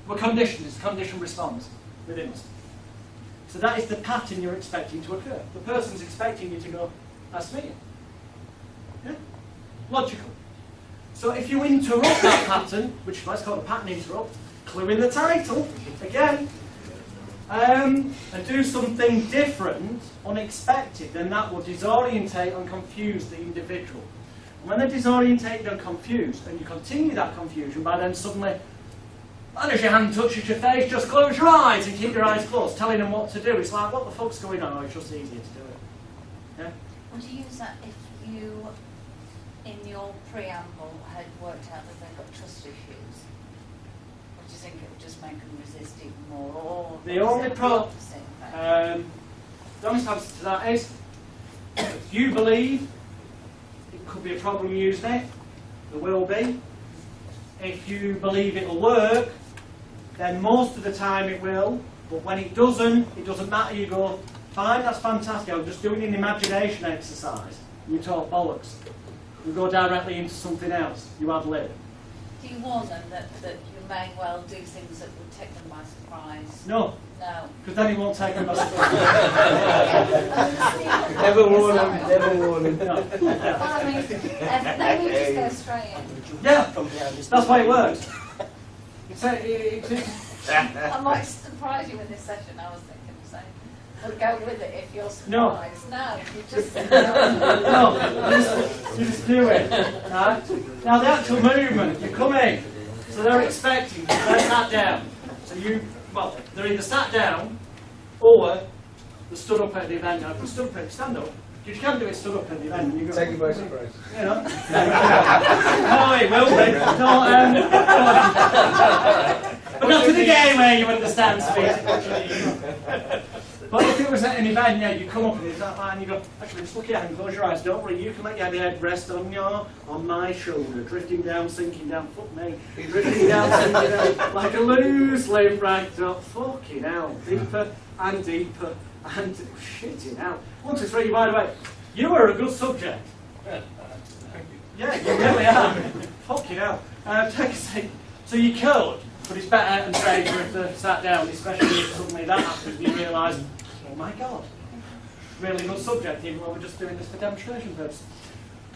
we're conditioned, it's a conditioned response within us. So that is the pattern you're expecting to occur. The person's expecting you to go, that's me. Yeah? Logical. So if you interrupt that pattern, which let's call it a pattern interrupt, clue in the title, again, and do something different, unexpected, then that will disorientate and confuse the individual. And when they're disorientated and confused, and you continue that confusion by then suddenly, as your hand touches your face, just close your eyes and keep your eyes closed, telling them what to do. It's like, what the fuck's going on? Oh, it's just easier to do it. Yeah? Would you use that if you, in your preamble, had worked out that they've got trust issues? Or do you think it would just make them resist even more? Or the only problem, the honest answer to that is, if you believe it could be a problem using it, there will be. If you believe it'll work, then most of the time it will. But when it doesn't matter. You go, fine, that's fantastic. I'm just doing an imagination exercise. You talk bollocks. You go directly into something else. You ad lib. Do you warn them that you may well do things that would take them by surprise? No. No. Because then it won't take them by surprise. Never warn them, never warn them. No. Well, I mean, they would just go straight in. Yeah, that's why it works. I might surprise you in this session, I was thinking of saying. We'll go with it if you're No. surprised. No, you just No, you just do it. Right? Now the actual movement, you come in, so they're expecting you, they're sat down. So they're either sat down or they're stood up at the event. Now, if they're stood up, stand up. You can do it stood up at the event. You go, Take you by surprise. you know. No, it will be. No, but not to the game where you understand speech. But if it was at an event, yeah, you come up and it's that line, you go, actually, just look at your hand, close your eyes, don't worry, you can let your head rest on my shoulder, drifting down, sinking down, fuck me, drifting down, sinking down, like a loose leaf rag up, fucking hell, deeper and deeper and shitting out. 1, 2, 3, by the way, you are a good subject. Yeah, you really are. Fucking hell. Take a seat. So you could, but it's better and safer if they're sat down, especially if suddenly that happens and you realise, oh my god, really good subject, even though we're just doing this for demonstration purposes.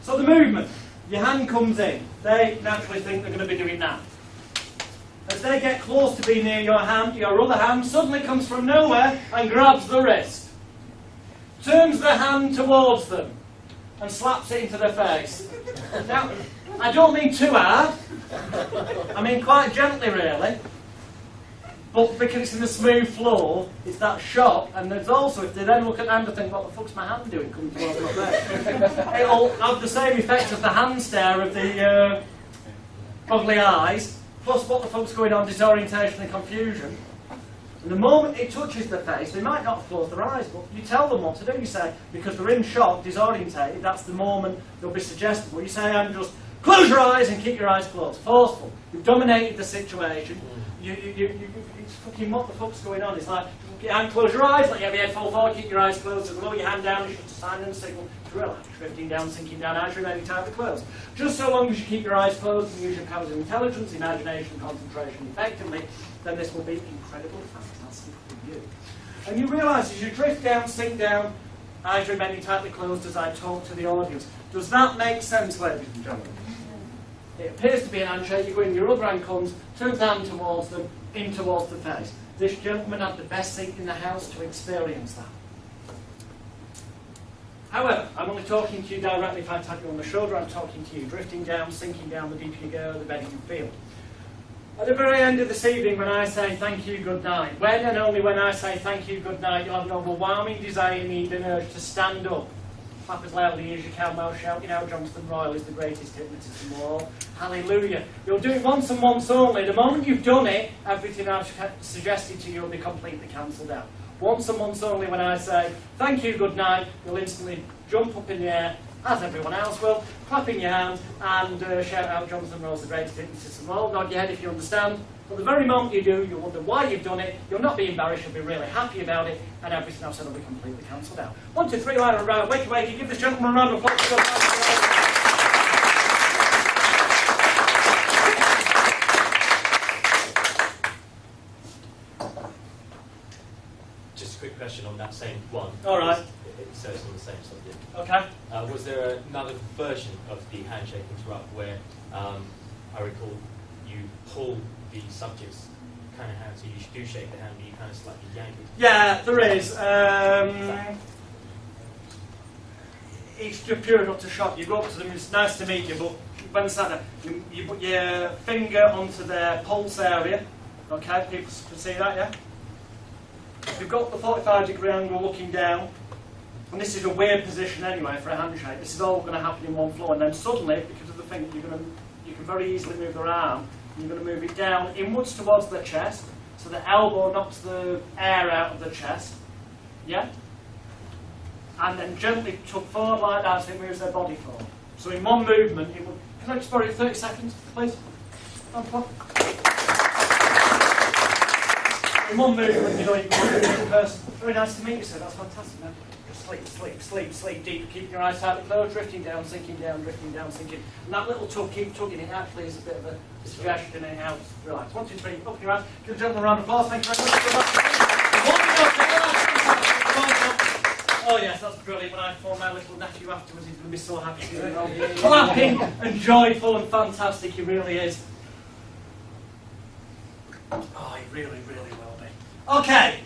So the movement, your hand comes in, they naturally think they're going to be doing that. As they get close to being near your hand, your other hand suddenly comes from nowhere and grabs the wrist, turns the hand towards them and slaps it into their face. Now, I don't mean too hard, I mean quite gently really, but because it's in the smooth flow, it's that shock, and there's also, if they then look at the hand and think, what the fuck's my hand doing coming towards my face? It'll have the same effect of the hand stare of the goggly eyes, plus what the fuck's going on, disorientation and confusion. And the moment it touches their face, they might not have closed their eyes, but you tell them what to do. You say, because they're in shock, disorientated, that's the moment they'll be suggestible. You say, I'm just, close your eyes and keep your eyes closed. Forceful. You've dominated the situation. It's fucking what the fuck's going on. It's like, your hand, close your eyes, let your head fall forward, keep your eyes closed, and lower your hand down, it's just a sign and a signal to relax, drifting down, sinking down, eyes remaining tightly closed. Just so long as you keep your eyes closed and use your powers of intelligence, imagination, concentration effectively, then this will be incredibly fantastic for you. And you realise as you drift down, sink down, eyes remaining tightly closed as I talk to the audience. Does that make sense, ladies and gentlemen? It appears to be an handshake. You go in, your other hand comes, turns down towards them, in towards the face. This gentleman had the best seat in the house to experience that. However, I'm only talking to you directly. If I tap you on the shoulder, I'm talking to you. Drifting down, sinking down, the deeper you go, the better you feel. At the very end of this evening, when I say thank you, good night, when and only when I say thank you, good night, you'll have an overwhelming desire, need and urge to stand up. Clap as loudly as you can while shouting out Johnston Royal is the greatest hypnotist of all. Hallelujah. You'll do it once and once only. The moment you've done it, everything I've suggested to you will be completely cancelled out. Once and once only when I say, thank you, good night, you'll instantly jump up in the air, as everyone else will, clapping your hands and shout out Johnston Royal is the greatest hypnotist of all. Nod your head if you understand. But the very moment you do, you'll wonder why you've done it, you'll not be embarrassed, you'll be really happy about it, and everything I've said will be completely cancelled out. 1, 2, 3, line around, wakey wakey, give this gentleman a round of applause. Just a quick question on that same one. All right. So it's on the same subject. Okay. Was there another version of the handshake interrupt where I recall you pull the subject's kind of hand, so you do shake the hand, but you kind of slightly yank it? Yeah, there is. It's just pure enough to shock. You go up to them, it's nice to meet you, but when sat there, you put your finger onto their pulse area. Okay, people can see that, yeah? You've got the 45-degree angle looking down, and this is a weird position anyway for a handshake. This is all going to happen in one flow, and then suddenly, because of the finger, you can very easily move their arm. You're going to move it down inwards towards the chest, so the elbow knocks the air out of the chest, yeah? And then gently tuck forward like that so it moves their body forward. So in one movement, it will... Can I just borrow you 30 seconds, please? In one movement, you know, you can move the person. Very nice to meet you, sir. That's fantastic, man. Just sleep, sleep, sleep, sleep deep. Keeping your eyes tightly closed, drifting down, sinking. And that little tug, keep tugging it, actually is a bit of a suggestion in how to relax. 1, 2, 3, open your eyes. Give the gentleman a round of applause. Thank you very much. Oh yes, that's brilliant. When I phone my little nephew afterwards, he's going to be so happy to be clapping and joyful and fantastic. He really is. Oh, he really, really will be. Okay.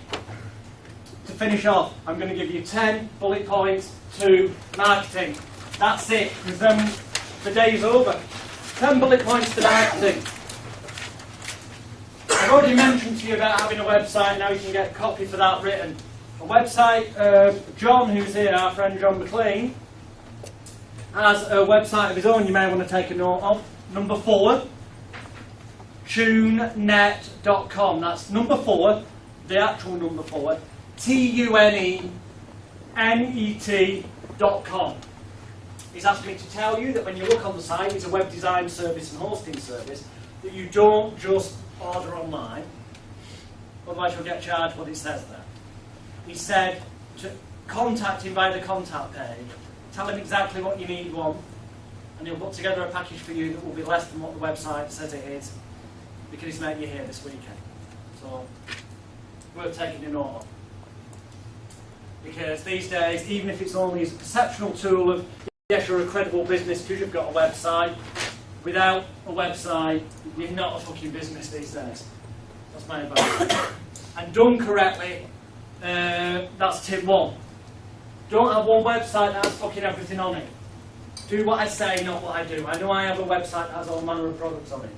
To finish off, I'm going to give you 10 bullet points to marketing. That's it, because then the day's over. 10 bullet points to marketing. I've already mentioned to you about having a website. Now you can get a copy for that written. A website, John, who's here, our friend John McLean, has a website of his own you may want to take a note of. Number 4, tunenet.com. That's number 4, the actual number 4, tunenet.com. He's asked me to tell you that when you look on the site, it's a web design service and hosting service, that you don't just order online, otherwise you'll get charged what it says there. He said to contact him via the contact page, tell him exactly what you need, and he'll put together a package for you that will be less than what the website says it is, because he's made you here this weekend. So, worth taking a note of. Because these days, even if it's only a perceptual tool of, yes, you're a credible business because you've got a website, without a website, you're not a fucking business these days. That's my advice. And done correctly, that's tip 1. Don't have one website that has fucking everything on it. Do what I say, not what I do. I know I have a website that has all manner of products on it.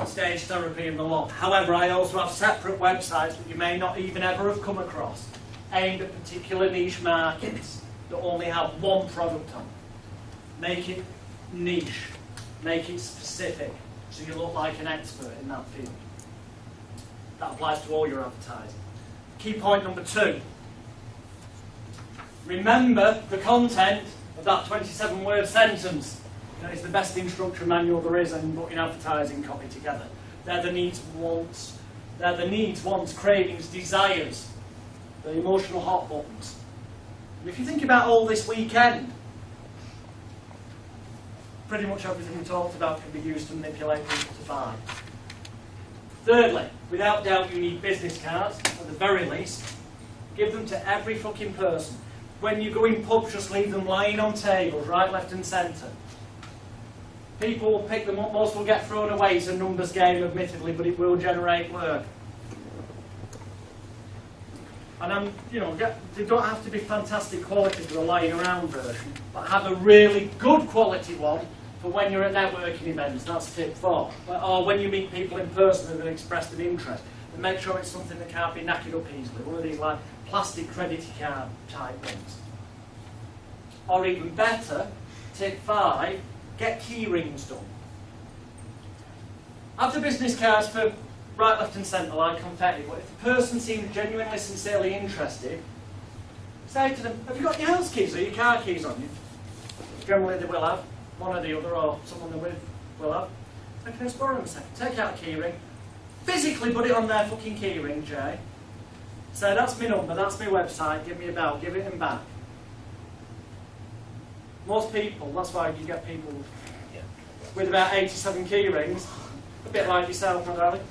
Stage therapy and the lot. However, I also have separate websites that you may not even ever have come across, aimed at particular niche markets that only have one product on. Make it niche. Make it specific, so you look like an expert in that field. That applies to all your advertising. Key point number 2. Remember the content of that 27-word sentence. It's the best instruction manual there is in putting advertising copy together. They're the needs, wants. They're the needs, wants, cravings, desires. The emotional hot buttons. And if you think about all this weekend, pretty much everything we talked about can be used to manipulate people to buy. Thirdly, without doubt you need business cards, at the very least. Give them to every fucking person. When you go in pubs, just leave them lying on tables, right, left and centre. People will pick them up, most will get thrown away. It's a numbers game, admittedly, but it will generate work. And they don't have to be fantastic quality for the lying around version, but have a really good quality one for when you're at networking events. That's tip 4. Or when you meet people in person who have expressed an interest. And make sure it's something that can't be knackered up easily. One of these like plastic credit card type ones. Or even better, tip 5, get key rings done. Have the business cards for right, left and centre like confetti, but if the person seems genuinely, sincerely interested, say to them, have you got your house keys or your car keys on you? Generally they will have, one or the other, or someone they're with will have. I can just borrow them a second. Take out a key ring, physically put it on their fucking key ring, Jay. Say, that's my number, that's my website, give me a bell, give it them back. Most people, that's why you get people with about 87 key rings, a bit like yourself, my darling.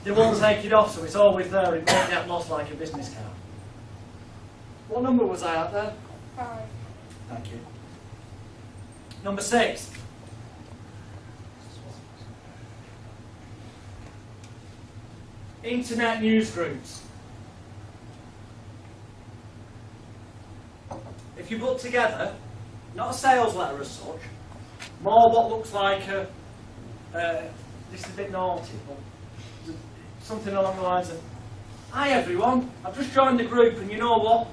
They won't take it off, so it's always there. It won't get lost like a business card. What number was I at there? 5. Thank you. Number 6. Internet news groups. If you put together, not a sales letter as such, more what looks like a this is a bit naughty, but something along the lines of, hi everyone, I've just joined the group and you know what,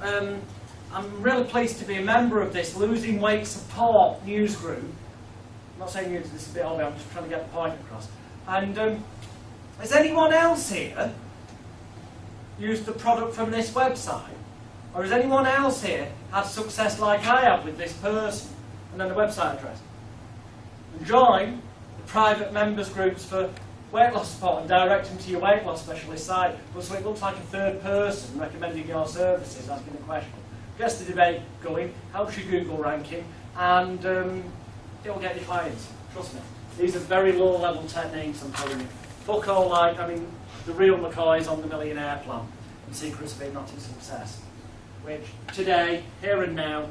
I'm really pleased to be a member of this losing weight support news group. I'm not saying this is a bit obvious, I'm just trying to get the point across. And has anyone else here used the product from this website? Or has anyone else here had success like I have with this person? And then the website address. And join the private members groups for weight loss support and direct them to your weight loss specialist site. But so it looks like a third person recommending your services, asking a question. Gets the debate going, helps your Google ranking, and it'll get you clients. Trust me. These are very low level techniques, I'm telling you. Fuck all like, I mean, the real McCoy's on the Millionaire Plan and Secrets of Hypnotic Success. Which today, here and now,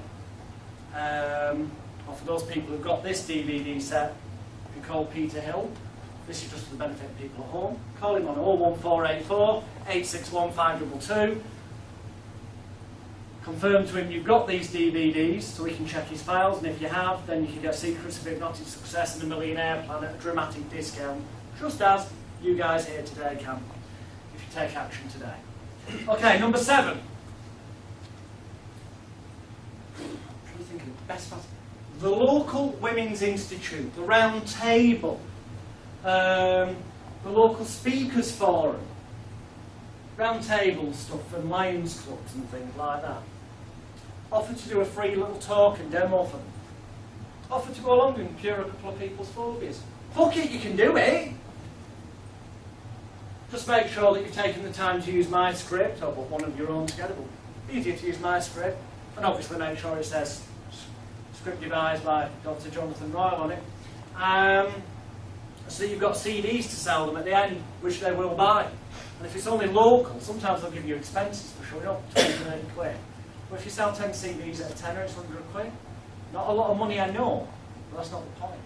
or for those people who've got this DVD set, you can call Peter Hill. This is just for the benefit of people at home. Call him on 01484 861 522. Confirm to him you've got these DVDs so he can check his files, and if you have, then you can get Secrets of Hypnotic Success and the Millionaire Plan at a dramatic discount, just as you guys here today can, if you take action today. Okay, number 7. I'm trying to think of the best part. The local Women's Institute, the Round Table, the local Speakers Forum, round table stuff and Lions clubs and things like that. Offer to do a free little talk and demo for them. Offer to go along and cure a couple of people's phobias. Fuck it, you can do it! Just make sure that you've taken the time to use my script, or put one of your own together, but easier to use my script. And obviously make sure it says script devised by Dr. Jonathan Royal on it. So you've got CDs to sell them at the end, which they will buy. And if it's only local, sometimes they'll give you expenses for showing up, 20 to 30 quid. But if you sell 10 CDs at a tenner, it's 100 quid. Not a lot of money, I know, but that's not the point.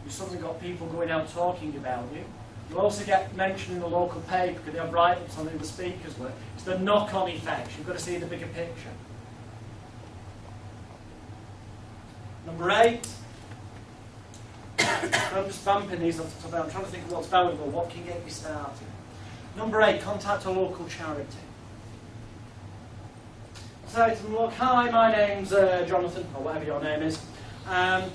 You've suddenly got people going out talking about you. You also get mentioned in the local paper because they have write-ups on who the speakers were. It's the knock-on effect. You've got to see the bigger picture. Number 8. I'm just bumping these off the top of my head. I'm trying to think of what's valuable, what can get you started. Number 8, contact a local charity. Say to them, look, hi, my name's Jonathan, or whatever your name is, and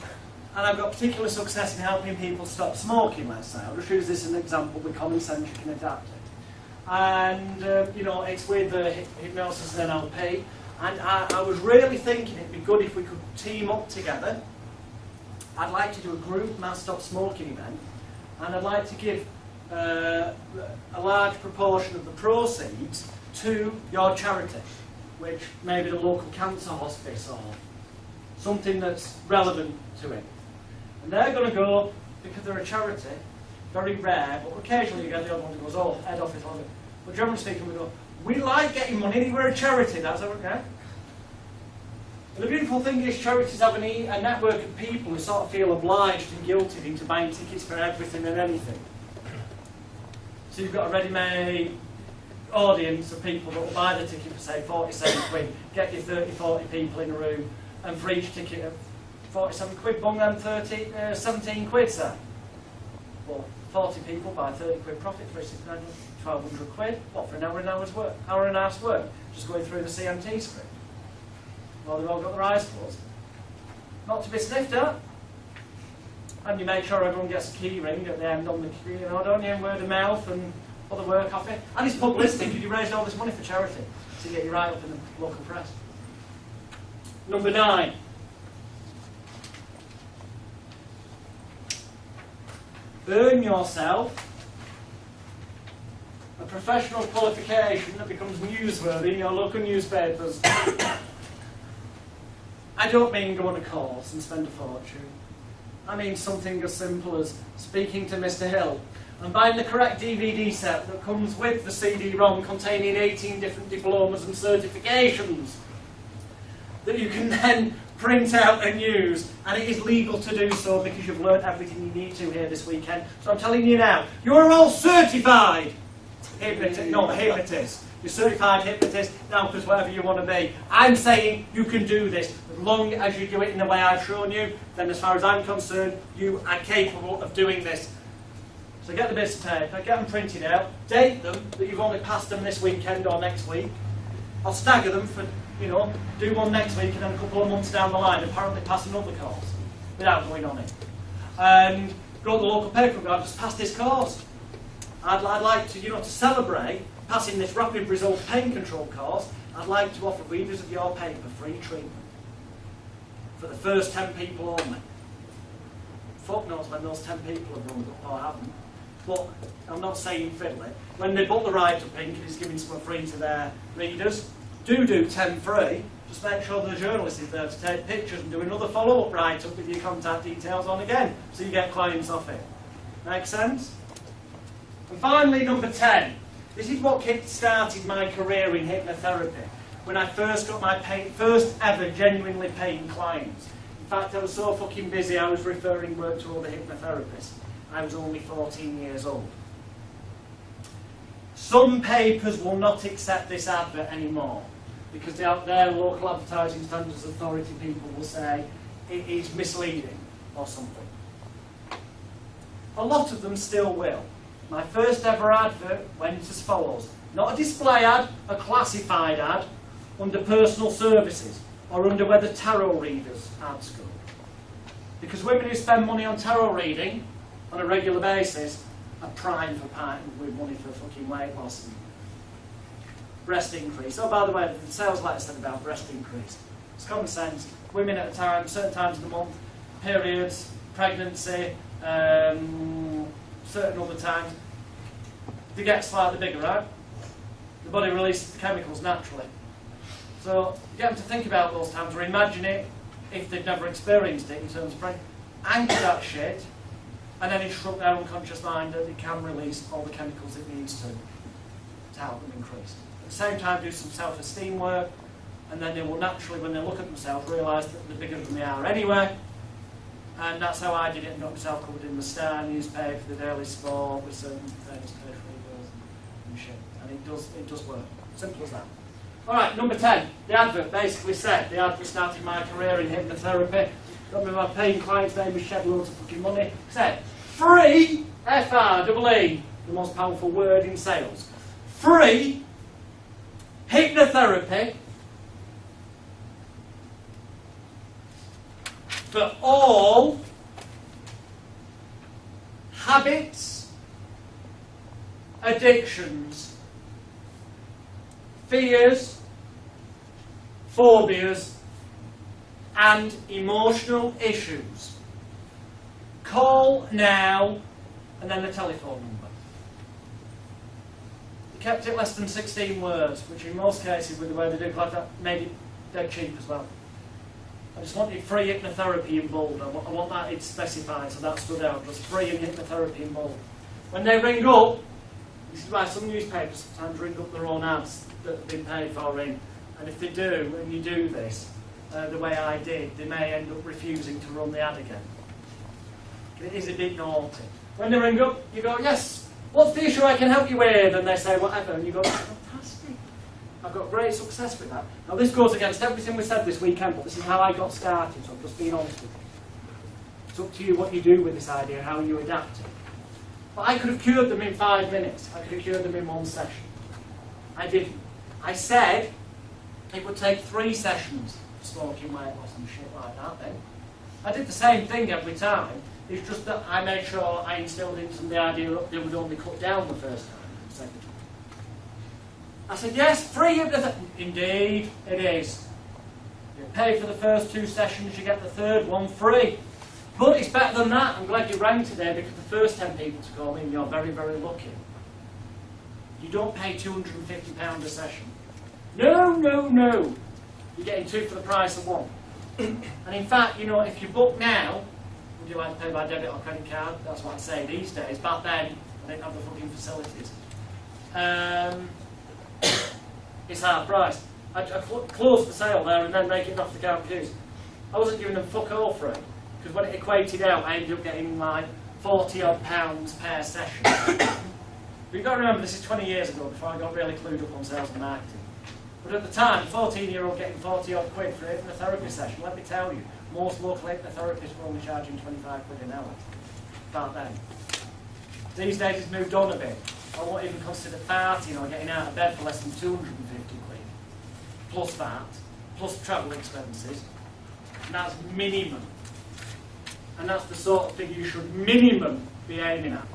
I've got particular success in helping people stop smoking, let's say. I'll just use this as an example with common sense you can adapt it. And, you know, it's with hypnosis and NLP, and I was really thinking it'd be good if we could team up together. I'd like to do a group mass stop smoking event, and I'd like to give a large proportion of the proceeds to your charity, which may be the local cancer hospice or something that's relevant to it. And they're going to go because they're a charity, very rare, but occasionally you get the odd one that goes, oh, head office, all of it. But generally speaking, we go, we like getting money, we're a charity, that's okay. And the beautiful thing is charities have a network of people who sort of feel obliged and guilted into buying tickets for everything and anything. So you've got a ready-made audience of people that will buy the ticket for, say, 47 quid, get you 30, 40 people in a room, and for each ticket of 47 quid, bung them 17 quid, sir. Well, 40 people buy 30 quid profit, 3,600, 1,200 quid. What, for an hour and hour's work? Hour and a half's work? Just going through the CMT script. Well, they've all got their eyes closed. Not to be sniffed at. And you make sure everyone gets a key ring at the end on the key, you know, don't you, and word of mouth and other work off it. And it's publicity because you raised all this money for charity to get you right up in the local press. Number 9. Earn yourself a professional qualification that becomes newsworthy in your local newspapers. I don't mean go on a course and spend a fortune. I mean something as simple as speaking to Mr. Hill and buying the correct DVD set that comes with the CD-ROM containing 18 different diplomas and certifications that you can then print out and use, and it is legal to do so because you've learnt everything you need to here this weekend. So I'm telling you now, you're all certified hypnotists, not hypnotists. You're certified hypnotist, now because whatever you want to be. I'm saying you can do this. As long as you do it in the way I've shown you, then as far as I'm concerned, you are capable of doing this. So get the bits of paper, get them printed out, date them that you've only passed them this weekend or next week. I'll stagger them for, you know, do one next week and then a couple of months down the line, apparently pass another course without going on it. And go to the local paper and go, I've just passed this course. I'd like to, you know, to celebrate passing this rapid results pain control course. I'd like to offer readers of your paper free treatment for the first 10 people only. Fuck knows when those 10 people have run up or haven't. But I'm not saying fiddly. When they put the write-up in, it's giving some free to their readers. Do 10 free. Just make sure the journalist is there to take pictures and do another follow-up write-up with your contact details on again, so you get clients off it. Make sense? And finally, number 10. This is what kick-started my career in hypnotherapy, when I first got my first ever genuinely paying clients. In fact, I was so fucking busy, I was referring work to other hypnotherapists. I was only 14 years old. Some papers will not accept this advert anymore, because their local advertising standards authority people will say it is misleading or something. A lot of them still will. My first ever advert went as follows. Not a display ad, a classified ad under personal services or under whether tarot readers ads go. Because women who spend money on tarot reading on a regular basis are prime for parting with money for fucking weight loss and breast increase. Oh, by the way, the sales letter said about breast increase. It's common sense. Women at a time, certain times of the month, periods, pregnancy, certain other times, they get slightly bigger, right? The body releases the chemicals naturally. So you get them to think about those times, or imagine it if they've never experienced it in terms of pregnancy. Anchor that shit, and then instruct their unconscious mind that it can release all the chemicals it needs to help them increase. At the same time, do some self-esteem work, and then they will naturally, when they look at themselves, realise that they're bigger than they are anyway. And that's how I did it, and got myself covered in the Star newspaper, the Daily Sport, with certain famous readers and shit. And it does work. Simple as that. Alright, number 10. The advert basically said, the advert started my career in hypnotherapy. Got me my paying clients' name, we shed loads of fucking money. Said, free, F-R-E-E, the most powerful word in sales. Free hypnotherapy for all habits, addictions, fears, phobias, and emotional issues. Call now, and then the telephone number. They kept it less than 16 words, which in most cases, with the way they do like that, made it dead cheap as well. I just wanted free hypnotherapy in bold. I want that it's specified, so that stood out. Just free and hypnotherapy in bold. When they ring up, this is why some newspapers sometimes ring up their own ads that have been paid for in. And if they do, and you do this, the way I did, they may end up refusing to run the ad again. It is a bit naughty. When they ring up, you go, yes, what's the issue I can help you with? And they say whatever, and you go, fantastic. I've got great success with that. Now this goes against everything we said this weekend, but this is how I got started, so I'm just being honest with you. It's up to you what you do with this idea, how you adapt it. But I could have cured them in 5 minutes. I could have cured them in 1 session. I didn't. I said it would take 3 sessions of smoking weight loss and shit like that then. I did the same thing every time. It's just that I made sure I instilled into them the idea that they would only cut down the first time. Second time. I said, yes, free hypnotherapy. Indeed, it is. You pay for the first 2 sessions, you get the third one free. But it's better than that. I'm glad you rang today because the first 10 people to call in, you're very, very lucky. You don't pay £250 a session. No, no, no. You're getting 2 for the price of 1. And in fact, you know, if you book now, would you like to pay by debit or credit card? That's what I'd say these days. Back then, I didn't have the fucking facilities. It's half price. I'd close the sale there and then make it off the count queues. I wasn't giving them fuck all for it. Because when it equated out, I ended up getting like £40 odd per session. But you've got to remember, this is 20 years ago, before I got really clued up on sales and marketing. But at the time, a 14-year-old getting 40 odd quid for a hypnotherapy session, let me tell you, most local hypnotherapists were only charging 25 quid an hour. Back then. These days it's moved on a bit. I won't even consider farting or getting out of bed for less than 250 quid. Plus that, plus travel expenses. And that's minimum. And that's the sort of figure you should minimum be aiming at.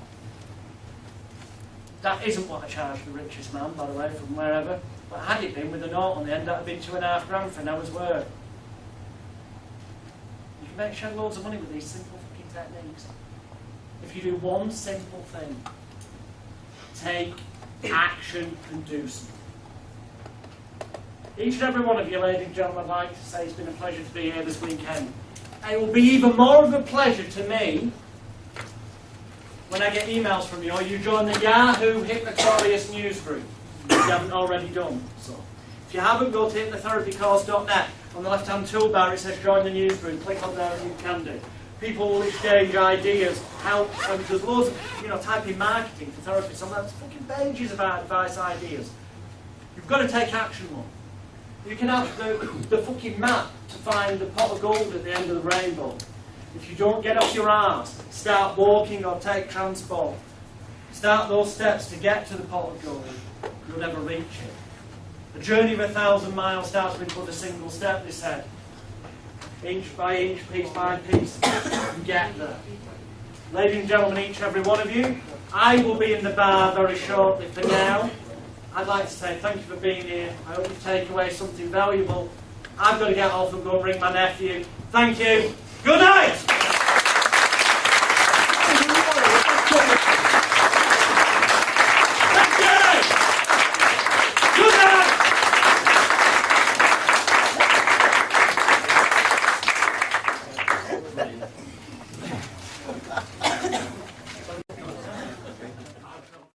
That isn't what I charge the richest man, by the way, from wherever. But had it been with a note on the end, that would have been £2.5 grand for an hour's work. You can make shed loads of money with these simple fucking techniques. If you do one simple thing, take action and do something. Each and every one of you, ladies and gentlemen, I'd like to say it's been a pleasure to be here this weekend. It will be even more of a pleasure to me when I get emails from you or you join the Yahoo Hypnotorious news group if you haven't already done so. If you haven't, go to hypnotherapycourse.net. On the left-hand toolbar it says join the news group. Click on there and you can do. People will exchange ideas, help, and there's loads of, type in marketing for therapists. Some of fucking pages of advice, ideas. You've got to take action on. You can have the fucking map to find the pot of gold at the end of the rainbow. If you don't get off your arse, start walking or take transport. Start those steps to get to the pot of gold. You'll never reach it. A journey of 1,000 miles starts with but a single step, they said. Inch by inch, piece by piece, you get there. Ladies and gentlemen, each and every one of you, I will be in the bar very shortly. For now, I'd like to say thank you for being here. I hope you take away something valuable. I've got to get off and go and ring my nephew. Thank you. Good night!